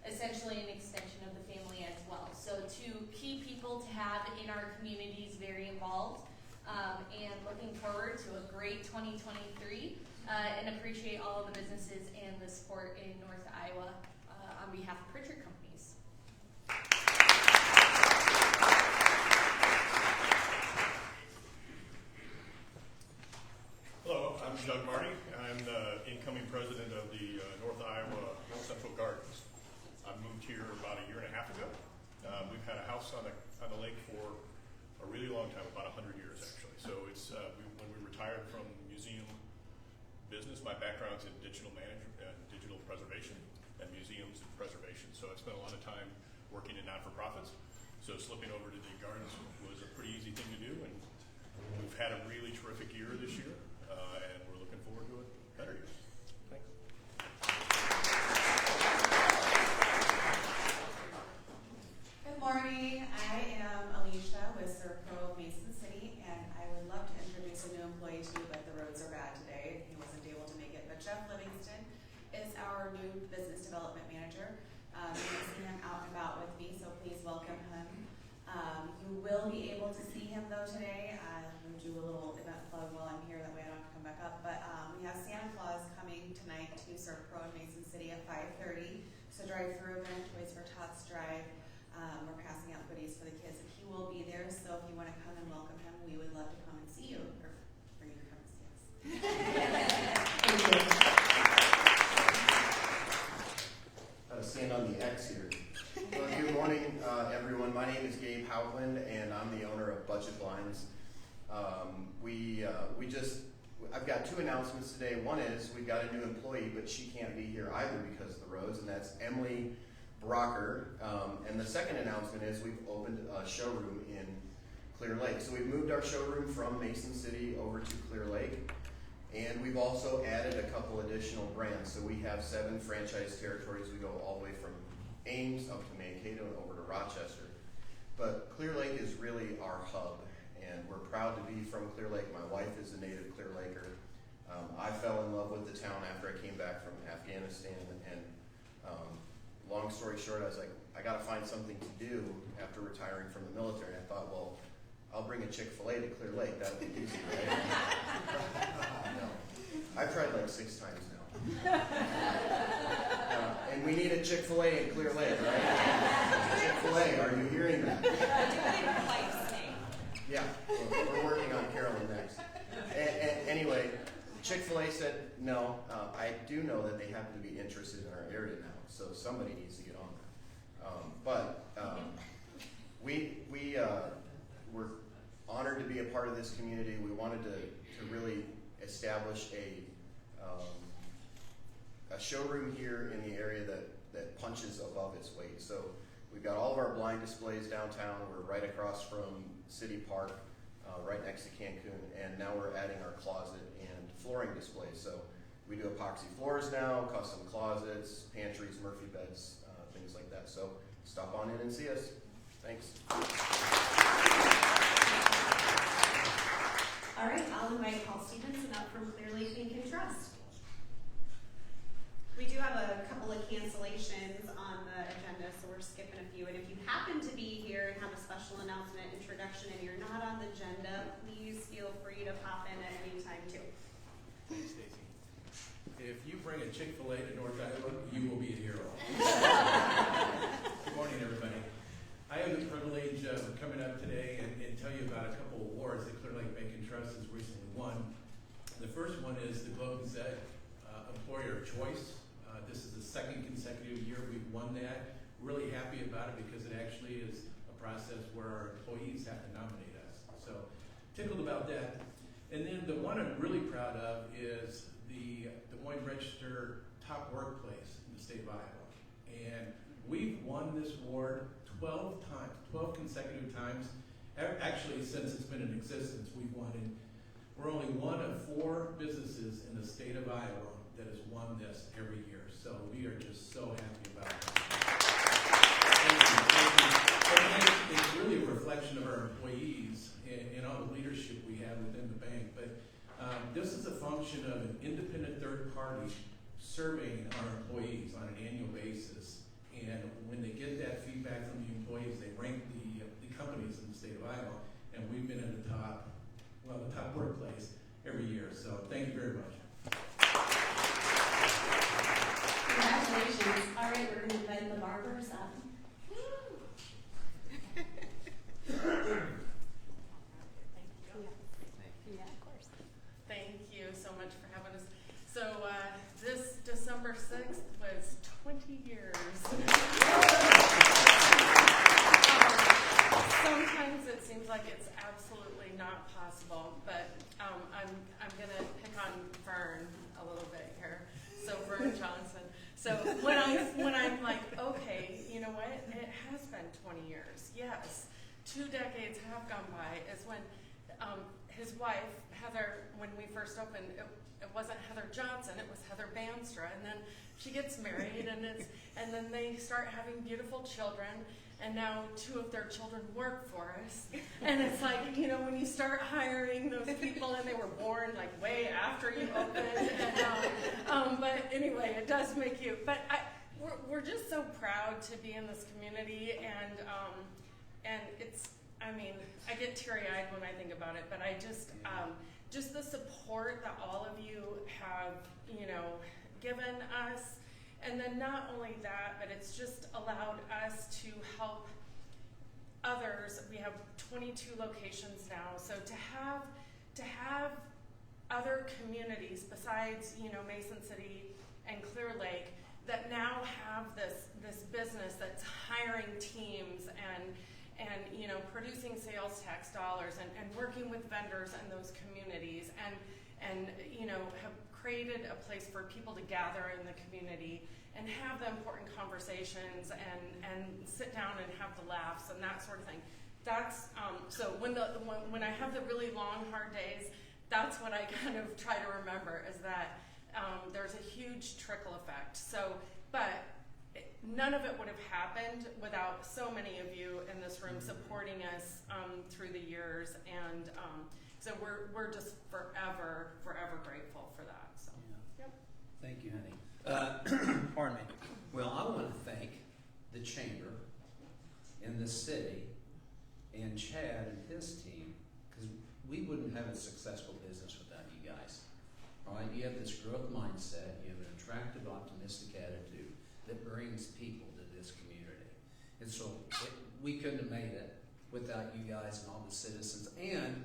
essentially an extension of the family as well. So 2 key people to have in our communities, very involved, and looking forward to a great 2023, and appreciate all of the businesses and the support in North Iowa on behalf of Pritchard Companies. Hello, I'm Doug Marty. I'm the incoming president of the North Iowa North Central Gardens. I moved here about a year and a half ago. We've had a house on the lake for a really long time, about 100 years actually. So it's when we retired from museum business, my background's in digital management, digital preservation, and museums and preservation. So I spent a lot of time working in not-for-profits. So slipping over to the gardens was a pretty easy thing to do, and we've had a really terrific year this year. And we're looking forward to a better year. Thanks. Good morning. I am Alicia with Serpro of Mason City, and I would love to introduce a new employee to you, but the roads are bad today. He wasn't able to make it. But Jeff Livingston is our new business development manager. You can see him out and about with me, so please welcome him. You will be able to see him though today. We'll do a little event plug while I'm here, that way I don't have to come back up. But we have Santa Claus coming tonight to Serpro in Mason City at 5:30. So drive-through event, Toys for Tots drive. We're passing out goodies for the kids, and he will be there. So if you want to come and welcome him, we would love to come and see you, or for you to come and see us. Stand on the X here. Well, good morning, everyone. My name is Gabe Houtland, and I'm the owner of Budget Blinds. I've got 2 announcements today. One is we've got a new employee, but she can't be here either because of the roads, and that's Emily Brocker. And the second announcement is we've opened a showroom in Clear Lake. So we've moved our showroom from Mason City over to Clear Lake. And we've also added a couple additional brands. So we have 7 franchise territories. We go all the way from Ames up to Mankato and over to Rochester. But Clear Lake is really our hub, and we're proud to be from Clear Lake. My wife is a native Clear Laker. I fell in love with the town after I came back from Afghanistan, and long story short, I was like, I got to find something to do after retiring from the military. I thought, well, I'll bring a Chick-fil-A to Clear Lake. That'll be easy, right? No. I've tried like 6 times now. And we need a Chick-fil-A in Clear Lake, right? Chick-fil-A, are you hearing that? Yeah, we're working on Carolyn next. And anyway, Chick-fil-A said no. I do know that they happen to be interested in our area now, so somebody needs to get on that. We're honored to be a part of this community. We wanted to really establish a showroom here in the area that punches above its weight. So we've got all of our blind displays downtown. We're right across from City Park, right next to Cancun, and now we're adding our closet and flooring displays. So We do epoxy floors now, custom closets, pantries, Murphy beds, things like that. So stop on in and see us. Thanks. All right, I'll invite Paul Stevenson up from Clear Lake Bank and Trust. We do have a couple of cancellations on the agenda, so we're skipping a few. And if you happen to be here and have a special announcement introduction and you're not on the agenda, please feel free to pop in at any time too. Hey, Stacy. If you bring a Chick-fil-A to North Iowa, you will be a hero. Good morning, everybody. I have the privilege of coming up today and tell you about a couple of awards that Clear Lake Bank and Trust has recently won. The first one is the Globe and Gazette Employer of Choice. This is the second consecutive year we've won that. Really happy about it because it actually is a process where our employees have to nominate us. So tickled about that. And then the one I'm really proud of is the Des Moines Register Top Workplace in the state of Iowa. And we've won this award 12 times, 12 consecutive times. Actually, since it's been in existence, we've won it. We're only one of 4 businesses in the state of Iowa that has won this every year. So we are just so happy about it. It's really a reflection of our employees and all the leadership we have within the bank. But this is a function of an independent third party surveying our employees on an annual basis. And when they get that feedback from the employees, they rank the companies in the state of Iowa. And we've been in the top workplace every year. So thank you very much. Congratulations. All right, we're going to invite the barbers up. Thank you so much for having us. So this December 6th was 20 years. Sometimes it seems like it's absolutely not possible, but I'm gonna pick on Vern a little bit here. So Vern Johnson. So when I'm like, okay, you know what? It has been 20 years. Yes, 2 decades have gone by. Is when his wife Heather, when we first opened, it wasn't Heather Johnson, it was Heather Banstra, and then she gets married, and then they start having beautiful children, and now 2 of their children work for us, and it's like, you know, when you start hiring those people, and they were born like way after you opened, and, but anyway, it does make you. But we're just so proud to be in this community, and it's. I mean, I get teary-eyed when I think about it, but I just the support that all of you have, you know, given us, and then not only that, but it's just allowed us to help others. We have 22 locations now, so to have other communities besides, you know, Mason City and Clear Lake that now have this business that's hiring teams and you know, producing sales tax dollars and working with vendors in those communities and you know, have created a place for people to gather in the community and have the important conversations and sit down and have the laughs and that sort of thing. That's so when I have the really long, hard days, that's what I kind of try to remember is that there's a huge trickle effect. So, but none of it would have happened without so many of you in this room supporting us through the years, and so we're just forever grateful for that. So, yeah. Yep. Thank you, honey. Pardon me. Well, I want to thank the chamber and the city and Chad and his team, because we wouldn't have a successful business without you guys. All right, you have this growth mindset, you have an attractive, optimistic attitude that brings people to this community. And so we couldn't have made it without you guys and all the citizens and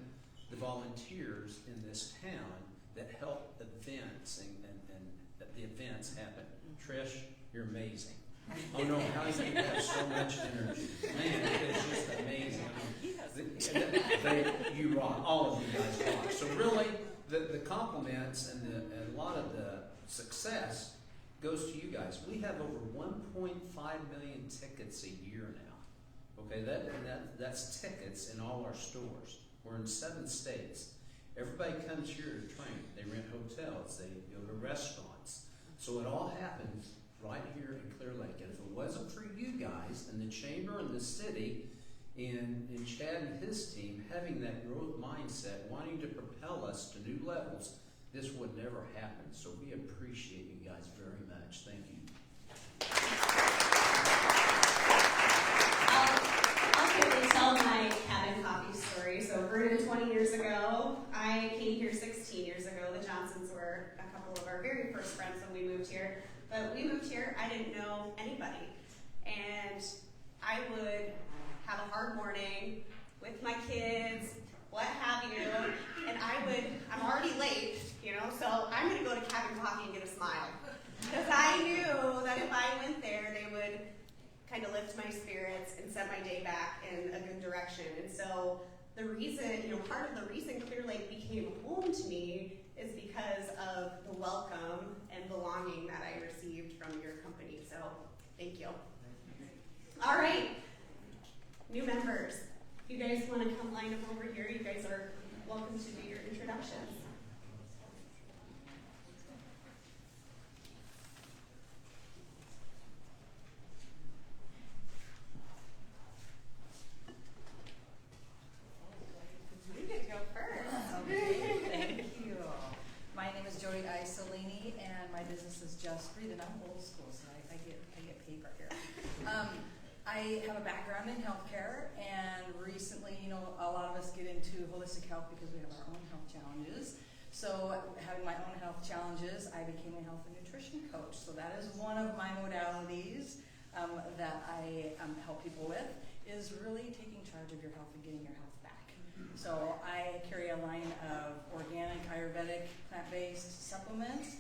the volunteers in this town that help events and the events happen. Trish, you're amazing. Oh no, how you have so much energy. Man, it's just amazing. You rock. All of you guys rock. So really, the compliments and a lot of the success goes to you guys. We have over 1.5 million tickets a year now. Okay, that's tickets in all our stores. We're in 7 states. Everybody comes here to train. They rent hotels. They go to restaurants. So it all happens right here in Clear Lake. And if it wasn't for you guys and the chamber and the city and Chad and his team having that growth mindset, wanting to propel us to new levels, this would never happen. So we appreciate you guys very much. Thank you. I'll quickly tell my cabin coffee story. So Vernon, 20 years ago, I came here 16 years ago. The Johnsons were a couple of our very first friends when we moved here. But we moved here, I didn't know anybody. And I would have a hard morning with my kids, what have you, and I'm already late, so I'm going to go to Cabin Coffee and get a smile. Because I knew that if I went there, they would kind of lift my spirits and set my day back in a good direction. And so the reason, part of the reason Clear Lake became home to me is because of the welcome and belonging that I received from your company. So thank you. All right. New members, you guys want to come line up over here? You guys are welcome to do your introductions. You get to go first. Okay, thank you. My name is Jody Isolini, and my business is Just Breathe, and I'm old school, so I get paid right here. I have a background in healthcare, and recently, a lot of us get into holistic health because we have our own health challenges. So having my own health challenges, I became a health and nutrition coach. So that is one of my modalities that I help people with, is really taking charge of your health and getting your health back. So I carry a line of organic, Ayurvedic, plant-based supplements.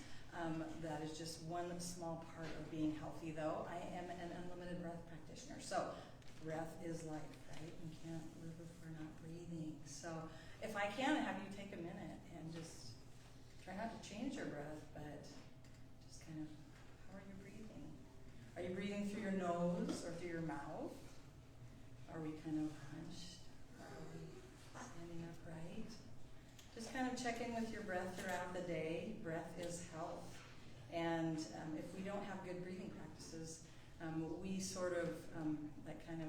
That is just one small part of being healthy, though. I am an unlimited breath practitioner. So breath is life, right? We can't live if we're not breathing. So if I can have you take a minute and just try not to change your breath, but just kind of, how are you breathing? Are you breathing through your nose or through your mouth? Are we kind of hunched? Are we standing upright? Just kind of check in with your breath throughout the day. Breath is health. And if we don't have good breathing practices, we sort of, that kind of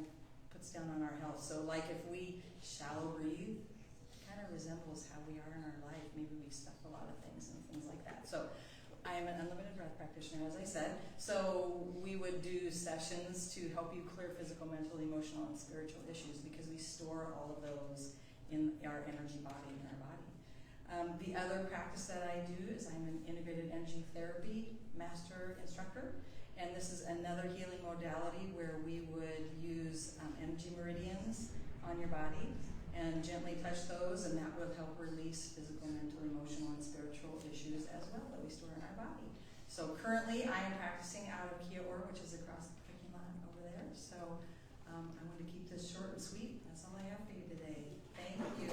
puts down on our health. So like if we shallow breathe, it kind of resembles how we are in our life. Maybe we stuff a lot of things and things like that. So I am an unlimited breath practitioner, as I said. So we would do sessions to help you clear physical, mental, emotional, and spiritual issues, because we store all of those in our energy body, in our body. The other practice that I do is I'm an integrated energy therapy master instructor, and this is another healing modality where we would use energy meridians on your body and gently touch those, and that will help release physical, mental, emotional, and spiritual issues as well that we store in our body. So currently I am practicing out of Kia-Or, which is across the parking lot over there. So I want to keep this short and sweet. That's all I have for you today. Thank you.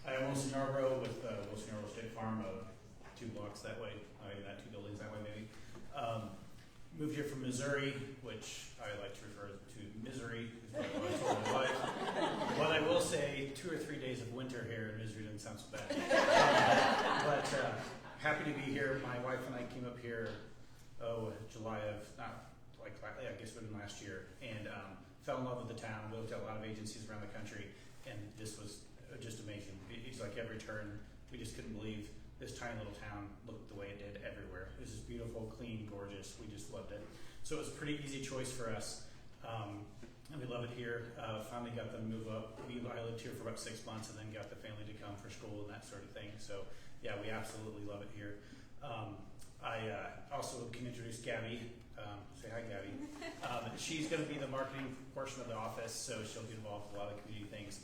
I'm Wilson Yarbrough with Wilson Yarbrough State Farm, 2 blocks that way, not 2 buildings that way maybe. Moved here from Missouri, which I like to refer to misery, is what I always told my wife. But I will say 2 or 3 days of winter here in Missouri doesn't sound so bad. But happy to be here. My wife and I came up here, July of, I guess it would have been last year, and fell in love with the town. We looked at a lot of agencies around the country, and this was just amazing. It's like every turn, we just couldn't believe this tiny little town looked the way it did everywhere. It was just beautiful, clean, gorgeous. We just loved it. So it was a pretty easy choice for us. And we love it here. Finally got them to move up. I lived here for about 6 months and then got the family to come for school and that sort of thing. So yeah, we absolutely love it here. I also can introduce Gabby. Say hi, Gabby. She's going to be the marketing portion of the office, so she'll be involved with a lot of community things.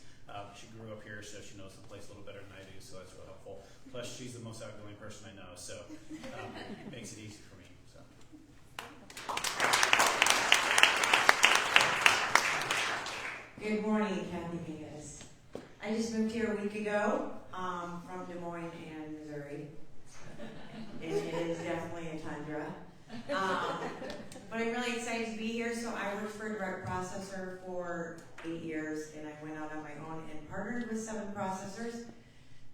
She grew up here, so she knows the place a little better than I do, so that's real helpful. Plus, she's the most outgoing person I know, so it makes it easy for me. So. Good morning, Kathy Venus. I just moved here a week ago from Des Moines and Missouri. And it is definitely a tundra. But I'm really excited to be here. So I worked for a direct processor for 8 years, and I partnered with 7 processors.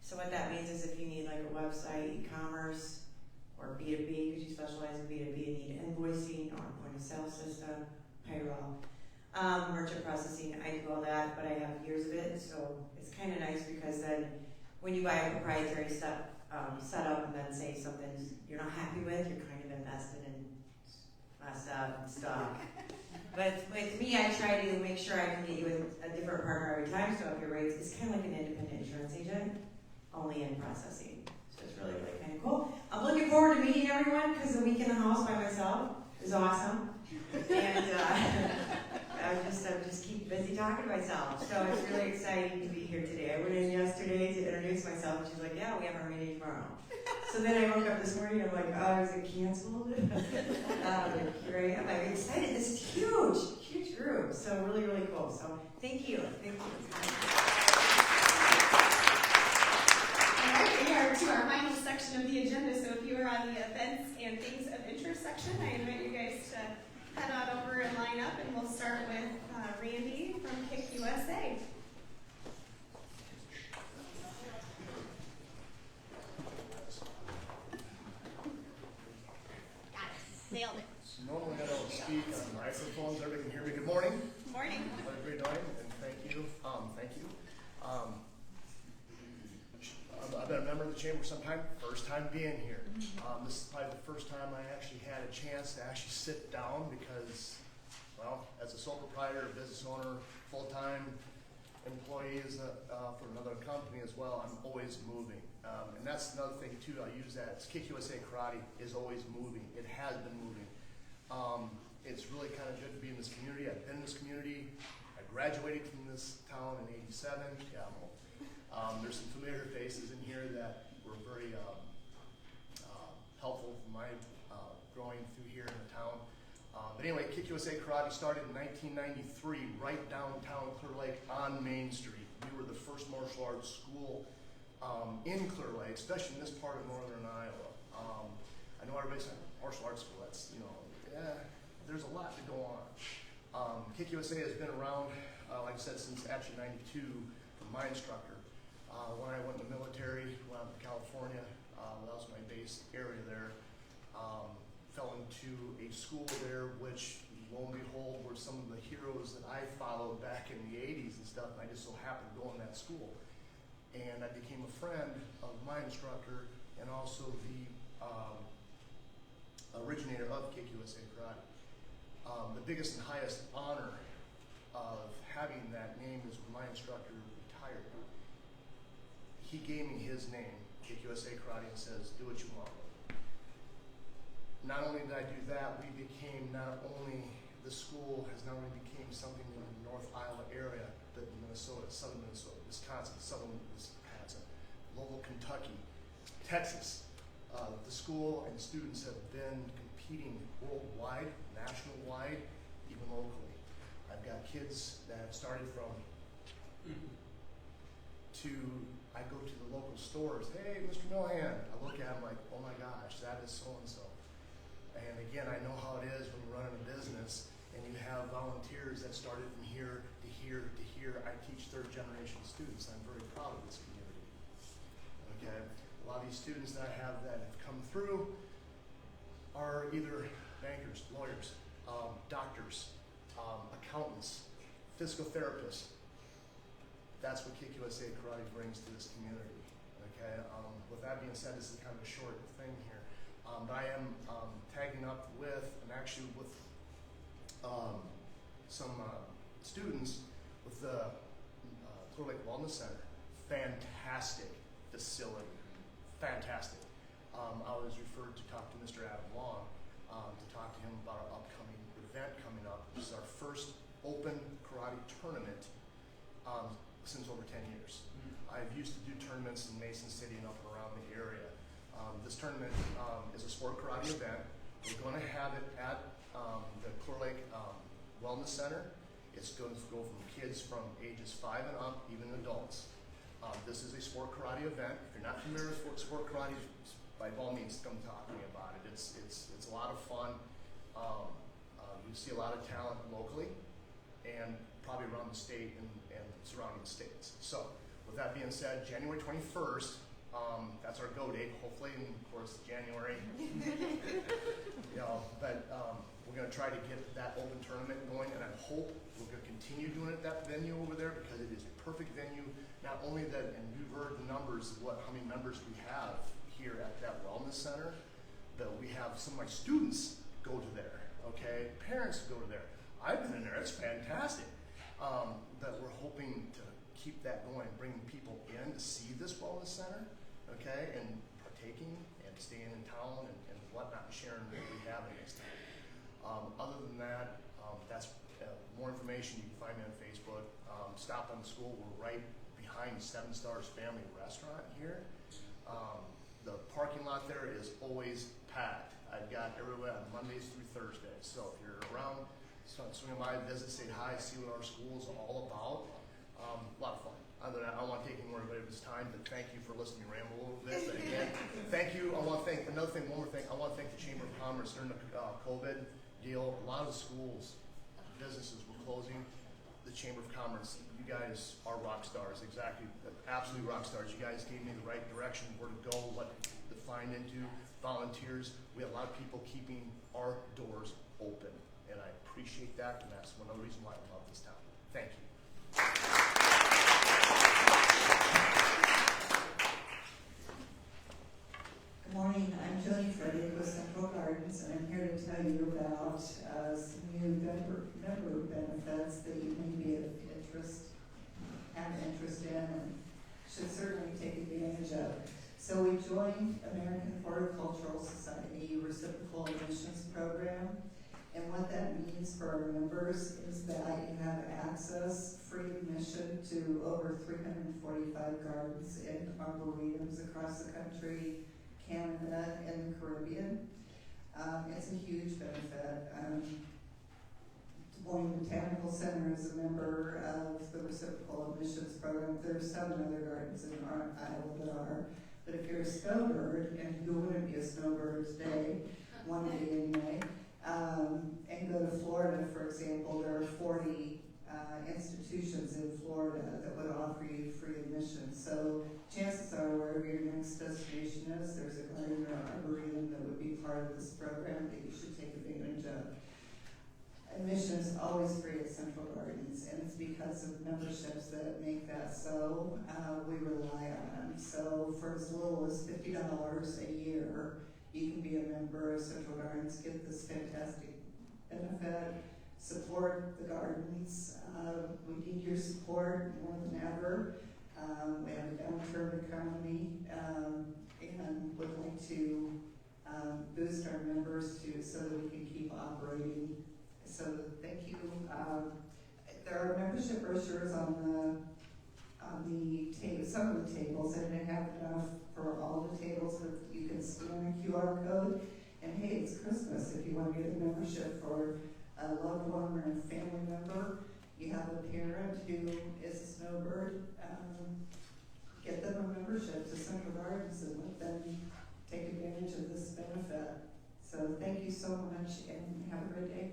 So what that means is if you need like a website, e-commerce, or B2B, because you specialize in B2B and need invoicing or point of sale system, payroll, merchant processing, I do all that, but I have years of it, so it's kind of nice because then when you buy a proprietary setup and then say something you're not happy with, you're kind of invested in my stuff and stuff. But with me, I try to make sure I can get you with a different partner every time, so if your rates, it's kind of like an independent insurance agent, only in processing. So it's really, really kind of cool. I'm looking forward to meeting everyone because the week in the house by myself is awesome. And I just keep busy talking to myself. So it's really exciting to be here today. I went in yesterday to introduce myself, and she's like, yeah, we have our meeting tomorrow. So then I woke up this morning, and I'm like, oh, is it canceled? Here I am. I'm excited. This is huge, huge group. So really, really cool. So thank you. Thank you. All right, we are to our final section of the agenda. So if you are on the events and things of interest section, I invite you guys to head on over and line up, and we'll start with Randy from Pyke USA. Nailed it. Normally I don't speak on microphones. Everybody can hear me. Good morning. Good morning. Have a great night, and thank you. I've been a member of the chamber sometime. First time being here. This is probably the first time I actually had a chance to actually sit down because, well, as a sole proprietor, business owner, full-time employee for another company as well, I'm always moving. And that's another thing too, I use that. It's Pyke USA Karate is always moving. It has been moving. It's really kind of good to be in this community. I've been in this community. I graduated from this town in '87. Yeah, I'm old. There's some familiar faces in here that were very helpful for my growing through here in the town. But anyway, Pyke USA Karate started in 1993 right downtown Clear Lake on Main Street. We were the first martial arts school in Clear Lake, especially in this part of northern Iowa. I know everybody's saying martial arts school, that's, there's a lot to go on. Pyke USA has been around, like I said, since actually '92 from my instructor. When I went in the military, went out to California, that was my base area there. Fell into a school there, which lo and behold were some of the heroes that I followed back in the '80s and stuff, and I just so happened to go in that school. And I became a friend of my instructor and also the originator of Pyke USA Karate. The biggest and highest honor of having that name is when my instructor retired. He gave me his name, Pyke USA Karate, and says, do what you want. Not only did I do that, we became the school has not only became something in the North Iowa area, but Minnesota, southern Minnesota, Wisconsin, southern Wisconsin, Louisville, Kentucky, Texas. The school and students have been competing worldwide, national-wide, even locally. I've got kids that have started from I go to the local stores, hey, Mr. Milhan. I look at him like, oh my gosh, that is so-and-so. And again, I know how it is when you're running a business and you have volunteers that started from here to here to here. I teach third-generation students. I'm very proud of this community. Okay, a lot of these students that I have that have come through are either bankers, lawyers, doctors, accountants, physical therapists. That's what Pyke USA Karate brings to this community. Okay. With that being said, this is kind of a short thing here. But I am tagging up with, and actually with some students with the Clear Lake Wellness Center. Fantastic facility. Fantastic. I was referred to talk to Mr. Adam Long to talk to him about our upcoming event coming up. This is our first open karate tournament since over 10 years. I've used to do tournaments in Mason City and up and around the area. This tournament is a sport karate event. We're going to have it at the Clear Lake Wellness Center. It's going to go from kids from ages 5 and up, even adults. This is a sport karate event. If you're not familiar with sport karate, by all means, come talk to me about it. It's a lot of fun. We see a lot of talent locally, and probably around the state and surrounding states. So with that being said, January 21st, that's our go date, hopefully, and of course January. But we're going to try to get that open tournament going, and I hope we're going to continue doing it at that venue over there because it is a perfect venue. Not only that, and you've heard the numbers of how many members we have here at that wellness center, that we have some of my students go to there, okay? Parents go to there. I've been in there, it's fantastic. That we're hoping to keep that going, bringing people in to see this wellness center, okay, and partaking and staying in town and whatnot, and sharing what we have in this town. Other than that, that's more information you can find me on Facebook. Stop on the school. We're right behind Seven Stars Family Restaurant here. The parking lot there is always packed. I've got everywhere on Mondays through Thursdays. So if you're around, swing by, visit, say hi, see what our school is all about. A lot of fun. Other than that, I don't want to take any more of everybody's time, but thank you for listening to me ramble a little bit. But again, thank you. I want to thank, one more thing. I want to thank the Chamber of Commerce during the COVID deal. A lot of the schools, businesses were closing. The Chamber of Commerce, you guys are rock stars, exactly, absolute rock stars. You guys gave me the right direction, where to go, what to find into, volunteers. We have a lot of people keeping our doors open, and I appreciate that, and that's one of the reasons why I love this town. Thank you. Good morning, I'm Joni Frederick with Central Gardens, and I'm here to tell you about some new member benefits that you may be have interest in, and should certainly take advantage of. So we joined American Horticultural Society Reciprocal Admissions Program, and what that means for our members is that you have access, free admission to over 345 gardens and arboretums across the country, Canada, and the Caribbean. It's a huge benefit. Des Moines Botanical Center is a member of the Reciprocal Admissions Program. There are 7 other gardens in Iowa that are. But if you're a snowbird, and who wouldn't be a snowbird today, one day anyway, and go to Florida, for example, there are 40 institutions in Florida that would offer you free admission. So chances are, wherever your next destination is, there's a garden or arboretum that would be part of this program that you should take advantage of. Admission is always free at Central Gardens, and it's because of memberships that make that so. We rely on them. So for as little as $50 a year, you can be a member of Central Gardens, get this fantastic benefit, support the gardens. We need your support more than ever. We have a downturn economy, and would like to boost our members so that we can keep operating. So thank you. There are membership brochures on the table, some of the tables. I didn't have enough for all the tables, but you can scan a QR code. And hey, it's Christmas. If you want to get a membership for a loved one or a family member, you have a parent who is a snowbird, get them a membership to Central Gardens and let them take advantage of this benefit. So thank you so much, and have a great day.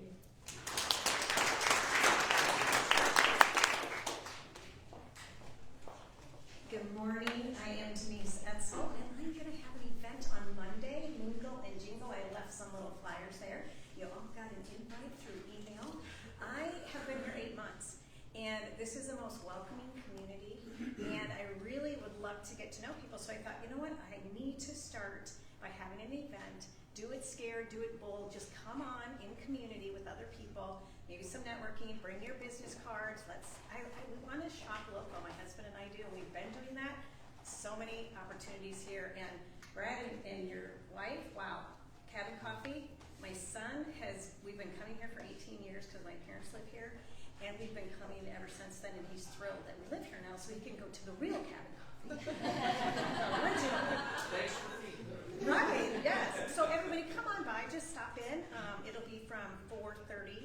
Good morning, I am Denise Etzel, and I'm going to have an event on Monday, Mingle and Jingle. I left some little flyers there. You all got an invite through email. I have been here 8 months, and this is the most welcoming community, and I really would love to get to know people. So I thought, you know what, I need to start by having an event. Do it scared, do it bold, just come on in community with other people, maybe some networking, bring your business cards. We want to shop local, my husband and I do, and we've been doing that. So many opportunities here, and Brad and your wife, wow, Cabin Coffee. My son we've been coming here for 18 years because my parents live here, and we've been coming ever since then, and he's thrilled that we live here now so he can go to the real Cabin Coffee. Thanks for feeding them. Right, yes. So everybody come on by, just stop in. It'll be from 4 to 5:30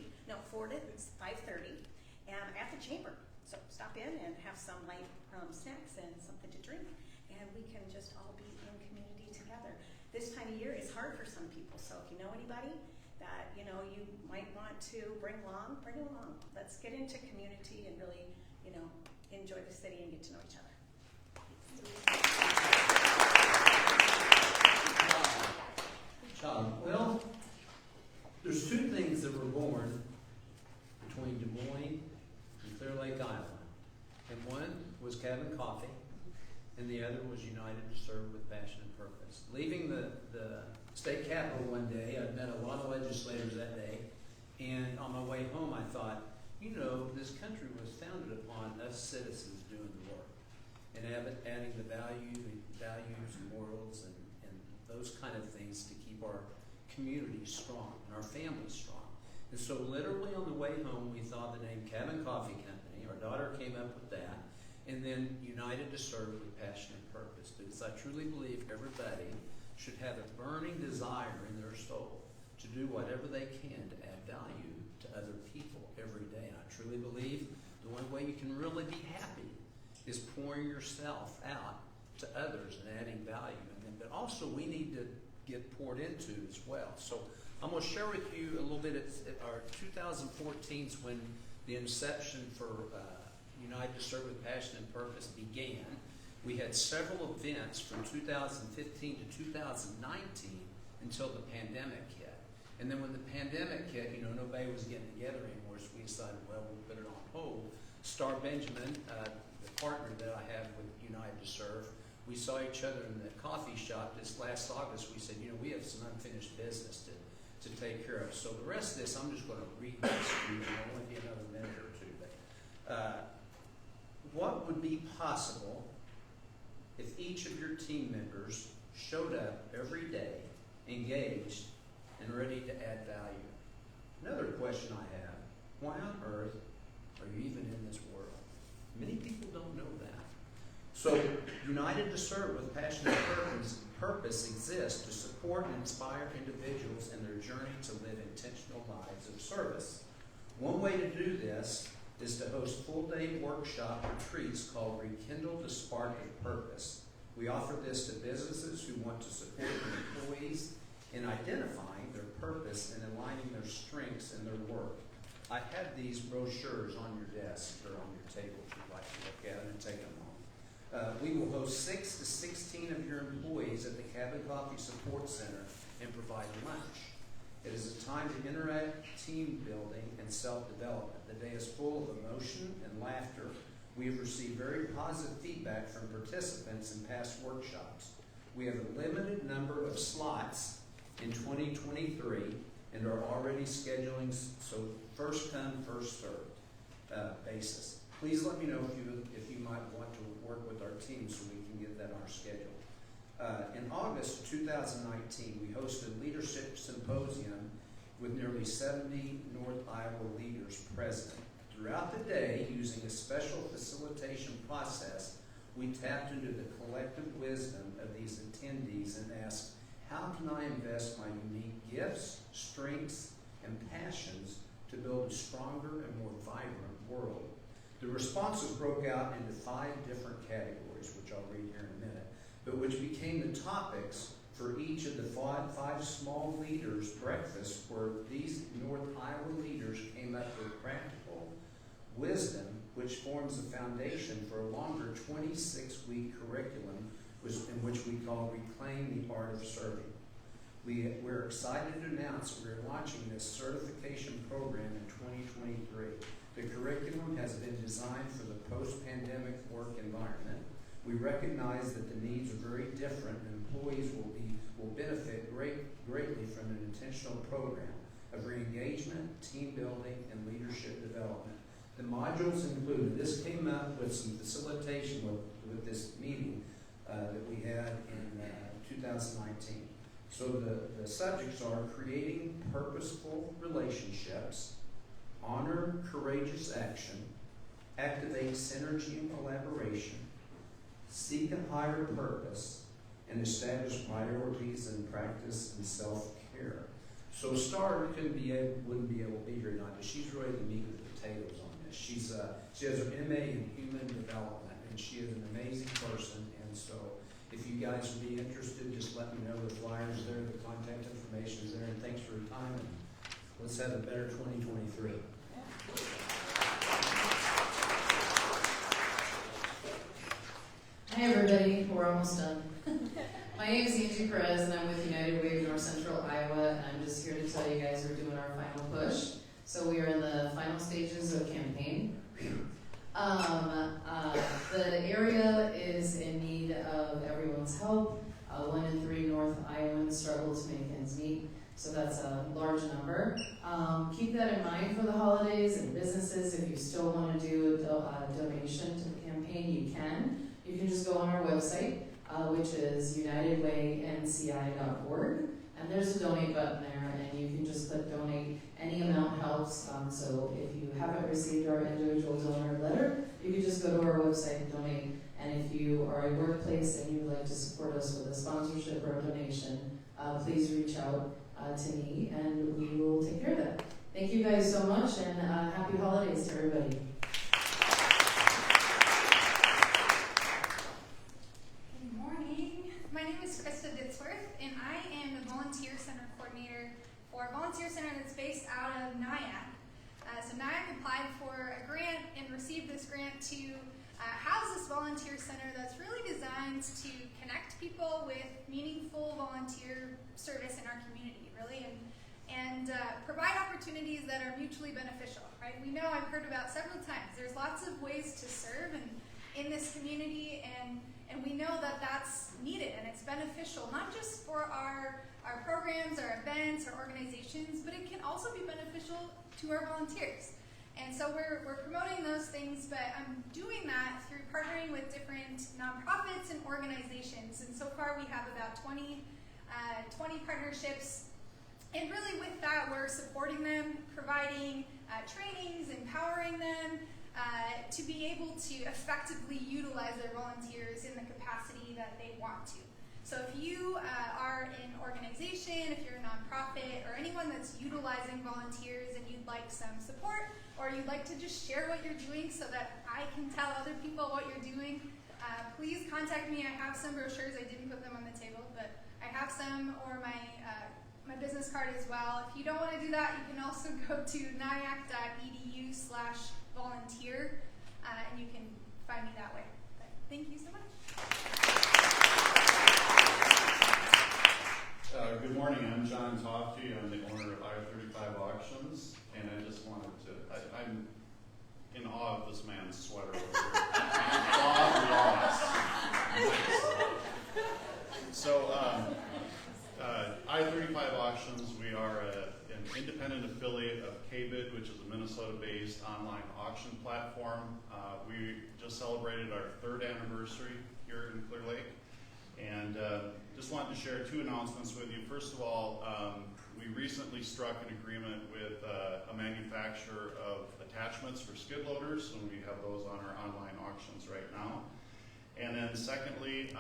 at the chamber. So stop in and have some light snacks and something to drink, and we can just all be in community together. This time of year is hard for some people, so if you know anybody, that, you know, you might want to bring along, bring along. Let's get into community and really, you know, enjoy the city and get to know each other. Well, there's two things that were born between Des Moines and Clear Lake, Iowa. And one was Cabin Coffee, and the other was United to Serve with Passion and Purpose. Leaving the state capitol one day, I'd met a lot of legislators that day, and on my way home I thought, you know, this country was founded upon us citizens doing the work and adding the values and morals and those kind of things to keep our communities strong and our families strong. And so literally on the way home, we thought the name Cabin Coffee Company. Our daughter came up with that. And then United to Serve with Passion and Purpose, because I truly believe everybody should have a burning desire in their soul to do whatever they can to add value to other people every day. And I truly believe the only way you can really be happy is pouring yourself out to others and adding value in them. But also we need to get poured into as well. So I'm going to share with you a little bit at our 2014 is when the inception for United to Serve with Passion and Purpose began. We had several events from 2015 to 2019 until the pandemic hit. And then when the pandemic hit, you know, nobody was getting together anymore, so we decided, well, we'll put it on hold. Star Benjamin, the partner that I have with United to Serve, we saw each other in the coffee shop this last August. We said, you know, we have some unfinished business to take care of. So the rest of this, I'm just going to read this to you. It'll only be another minute or two. But what would be possible if each of your team members showed up every day, engaged, and ready to add value? Another question I have, why on earth are you even in this world? Many people don't know that. So United to Serve with Passion and Purpose exists to support and inspire individuals in their journey to live intentional lives of service. One way to do this is to host full-day workshop retreats called Rekindle the Spark of Purpose. We offer this to businesses who want to support their employees in identifying their purpose and aligning their strengths in their work. I have these brochures on your desk or on your table if you'd like to look at them and take them home. We will host 6 to 16 of your employees at the Cabin Coffee Support Center and provide lunch. It is a time to interact, team building, and self-development. The day is full of emotion and laughter. We have received very positive feedback from participants in past workshops. We have a limited number of slots in 2023 and are already scheduling, so first come, first served basis. Please let me know if you might want to work with our team so we can get that on our schedule. In August of 2019, we hosted a leadership symposium with nearly 70 North Iowa leaders present. Throughout the day, using a special facilitation process, we tapped into the collective wisdom of these attendees and asked, how can I invest my unique gifts, strengths, and passions to build a stronger and more vibrant world? The responses broke out into 5 different categories, which I'll read here in a minute, but which became the topics for each of the five small leaders' breakfasts, where these North Iowa leaders came up with practical wisdom, which forms the foundation for a longer 26-week curriculum in which we call Reclaim the Art of Serving. We're excited to announce we're launching this certification program in 2023. The curriculum has been designed for the post-pandemic work environment. We recognize that the needs are very different, and employees will benefit greatly from an intentional program of re-engagement, team building, and leadership development. The modules included, this came up with some facilitation with this meeting that we had in 2019. So the subjects are creating purposeful relationships, honor courageous action, activate synergy and collaboration, seek a higher purpose, and establish priorities and practice and self-care. So Star wouldn't be able to be here tonight, but she's ready to meet with the potatoes on this. She has her MA in Human Development, and she is an amazing person. And so if you guys would be interested, just let me know. The flyer's there, the contact information is there, and thanks for your time. And Let's have a better 2023. Hi everybody, we're almost done. My name is Angie Perez and I'm with United Way of North Central Iowa, and I'm just here to tell you guys we're doing our final push. So we are in the final stages of campaign. The area is in need of everyone's help. 1 in 3 North Iowans struggle to make ends meet, so that's a large number. Keep that in mind for the holidays and businesses. If you still want to do a donation to the campaign, you can. You can just go on our website, which is unitedwaynci.org, and there's a donate button there, and you can just click donate. Any amount helps, so if you haven't received our individual donor letter, you can just go to our website and donate. And if you are a workplace and you would like to support us with a sponsorship or a donation, please reach out to me, and we will take care of that. Thank you guys so much, and happy holidays to everybody. Good morning. My name is Krista Ditzworth, and I am the Volunteer Center Coordinator for a volunteer center that's based out of Nyack. So Nyack applied for a grant and received this grant to house this volunteer center that's really designed to connect people with meaningful volunteer service in our community, really, and provide opportunities that are mutually beneficial, right? We know, I've heard about several times, there's lots of ways to serve in this community, and we know that that's needed and it's beneficial, not just for our programs, our events, our organizations, but it can also be beneficial to our volunteers. And so we're promoting those things, but I'm doing that through partnering with different nonprofits and organizations. And so far we have about 20 partnerships. And really with that, we're supporting them, providing trainings, empowering them to be able to effectively utilize their volunteers in the capacity that they want to. So if you are an organization, if you're a nonprofit, or anyone that's utilizing volunteers and you'd like some support, or you'd like to just share what you're doing so that I can tell other people what you're doing, please contact me. I have some brochures. I didn't put them on the table, but I have some, or my business card as well. If you don't want to do that, you can also go to nyack.edu/volunteer, and you can find me that way. But thank you so much. Good morning, I'm John Tofty. I'm the owner of I-35 Auctions, and I just wanted to, I'm in awe of this man's sweater over here. Bob Ross. So, I-35 Auctions, we are an independent affiliate of KBID, which is a Minnesota-based online auction platform. We just celebrated our 3rd anniversary here in Clear Lake. And just wanted to share 2 announcements with you. First of all, we recently struck an agreement with a manufacturer of attachments for skid loaders, and we have those on our online auctions right now. And then secondly,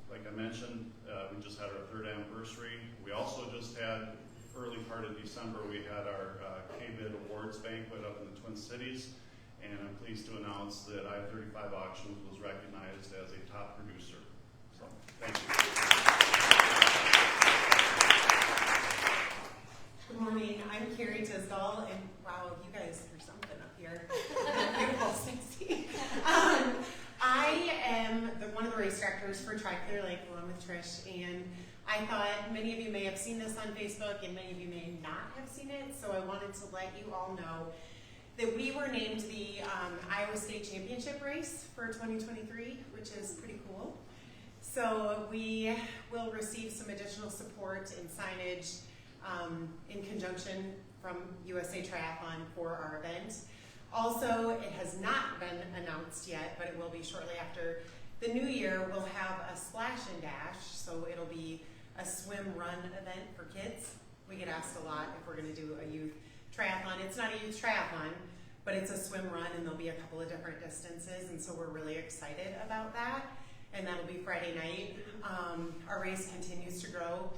like I mentioned, we just had our 3rd anniversary. We also just had, early part of December, we had our KBID Awards banquet up in the Twin Cities, and I'm pleased to announce that I-35 Auctions was recognized as a top producer. So, thank you. Good morning, I'm Carrie Tisdall, and wow, you guys are something up here. Beautiful, sexy. I am one of the race directors for Tri-Clear Lake along with Trish, and I thought many of you may have seen this on Facebook and many of you may not have seen it, so I wanted to let you all know that we were named the Iowa State Championship race for 2023, which is pretty cool. So we will receive some additional support and signage in conjunction from USA Triathlon for our event. Also, it has not been announced yet, but it will be shortly after the new year. We'll have a splash and dash, so it'll be a swim-run event for kids. We get asked a lot if we're going to do a youth triathlon. It's not a youth triathlon, but it's a swim-run, and there'll be a couple of different distances, and so we're really excited about that. And that'll be Friday night. Our race continues to grow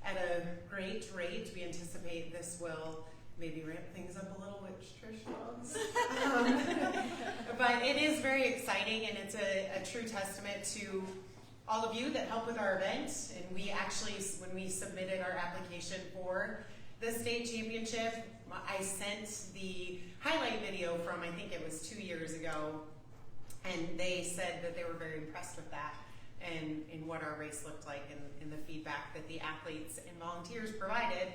at a great rate. We anticipate this will maybe ramp things up a little, which Trish loves. But it is very exciting, and it's a true testament to all of you that help with our event. And we actually, when we submitted our application for the state championship. I sent the highlight video from, I think it was 2 years ago, and they said that they were very impressed with that and in what our race looked like and the feedback that the athletes and volunteers provided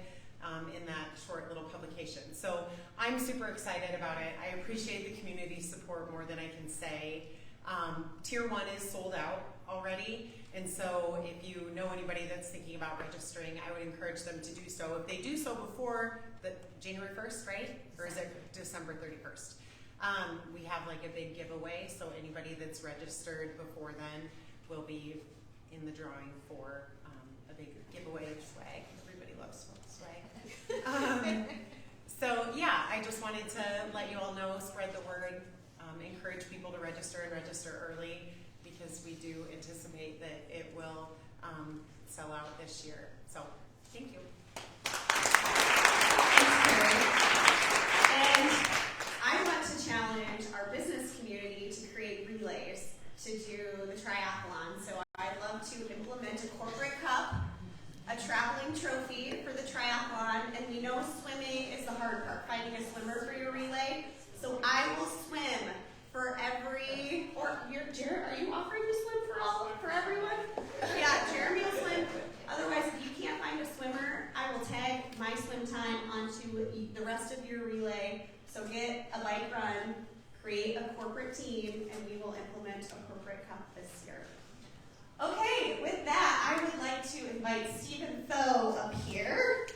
in that short little publication. So I'm super excited about it. I appreciate the community support more than I can say. Tier 1 is sold out already, and so if you know anybody that's thinking about registering, I would encourage them to do so. If they do so before the January 1st, right? Or is it December 31st? We have like a big giveaway, so anybody that's registered before then will be in the drawing for a big giveaway of swag. Everybody loves swag. So yeah, I just wanted to let you all know, spread the word, encourage people to register and register early, because we do anticipate that it will sell out this year. So thank you. And I want to challenge our business community to create relays to do the triathlon. So I'd love to implement a corporate cup, a traveling trophy for the triathlon, and we know swimming is the hard part, finding a swimmer for your relay. So I will swim for every, or Jared, are you offering to swim for everyone? Yeah, Jeremy will swim. Otherwise, if you can't find a swimmer, I will tag my swim time onto the rest of your relay. So get a bike run, create a corporate team, and we will implement a corporate cup this year. Okay, with that, I would like to invite Stephen Tho up here.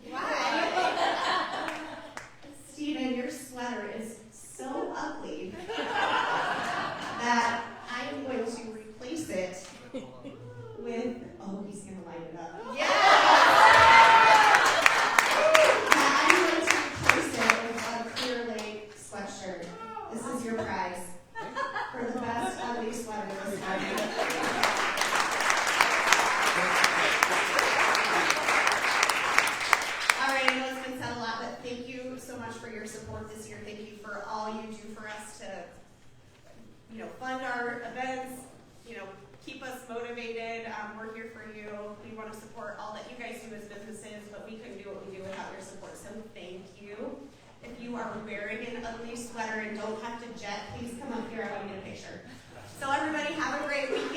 Why? Stephen, your sweater is so ugly that I am going to replace it with, oh, he's going to light it up. Yeah! I'm going to replace it with a Clear Lake sweatshirt. This is your prize for the best ugly sweater this time. All right, I know it's been said a lot, but thank you so much for your support this year. Thank you for all you do for us to, fund our events, keep us motivated. We're here for you. We want to support all that you guys do as businesses, but we couldn't do what we do without your support, so thank you. If you are wearing an ugly sweater and don't have to jet, please come up here. I want to get a picture. So everybody, have a great weekend.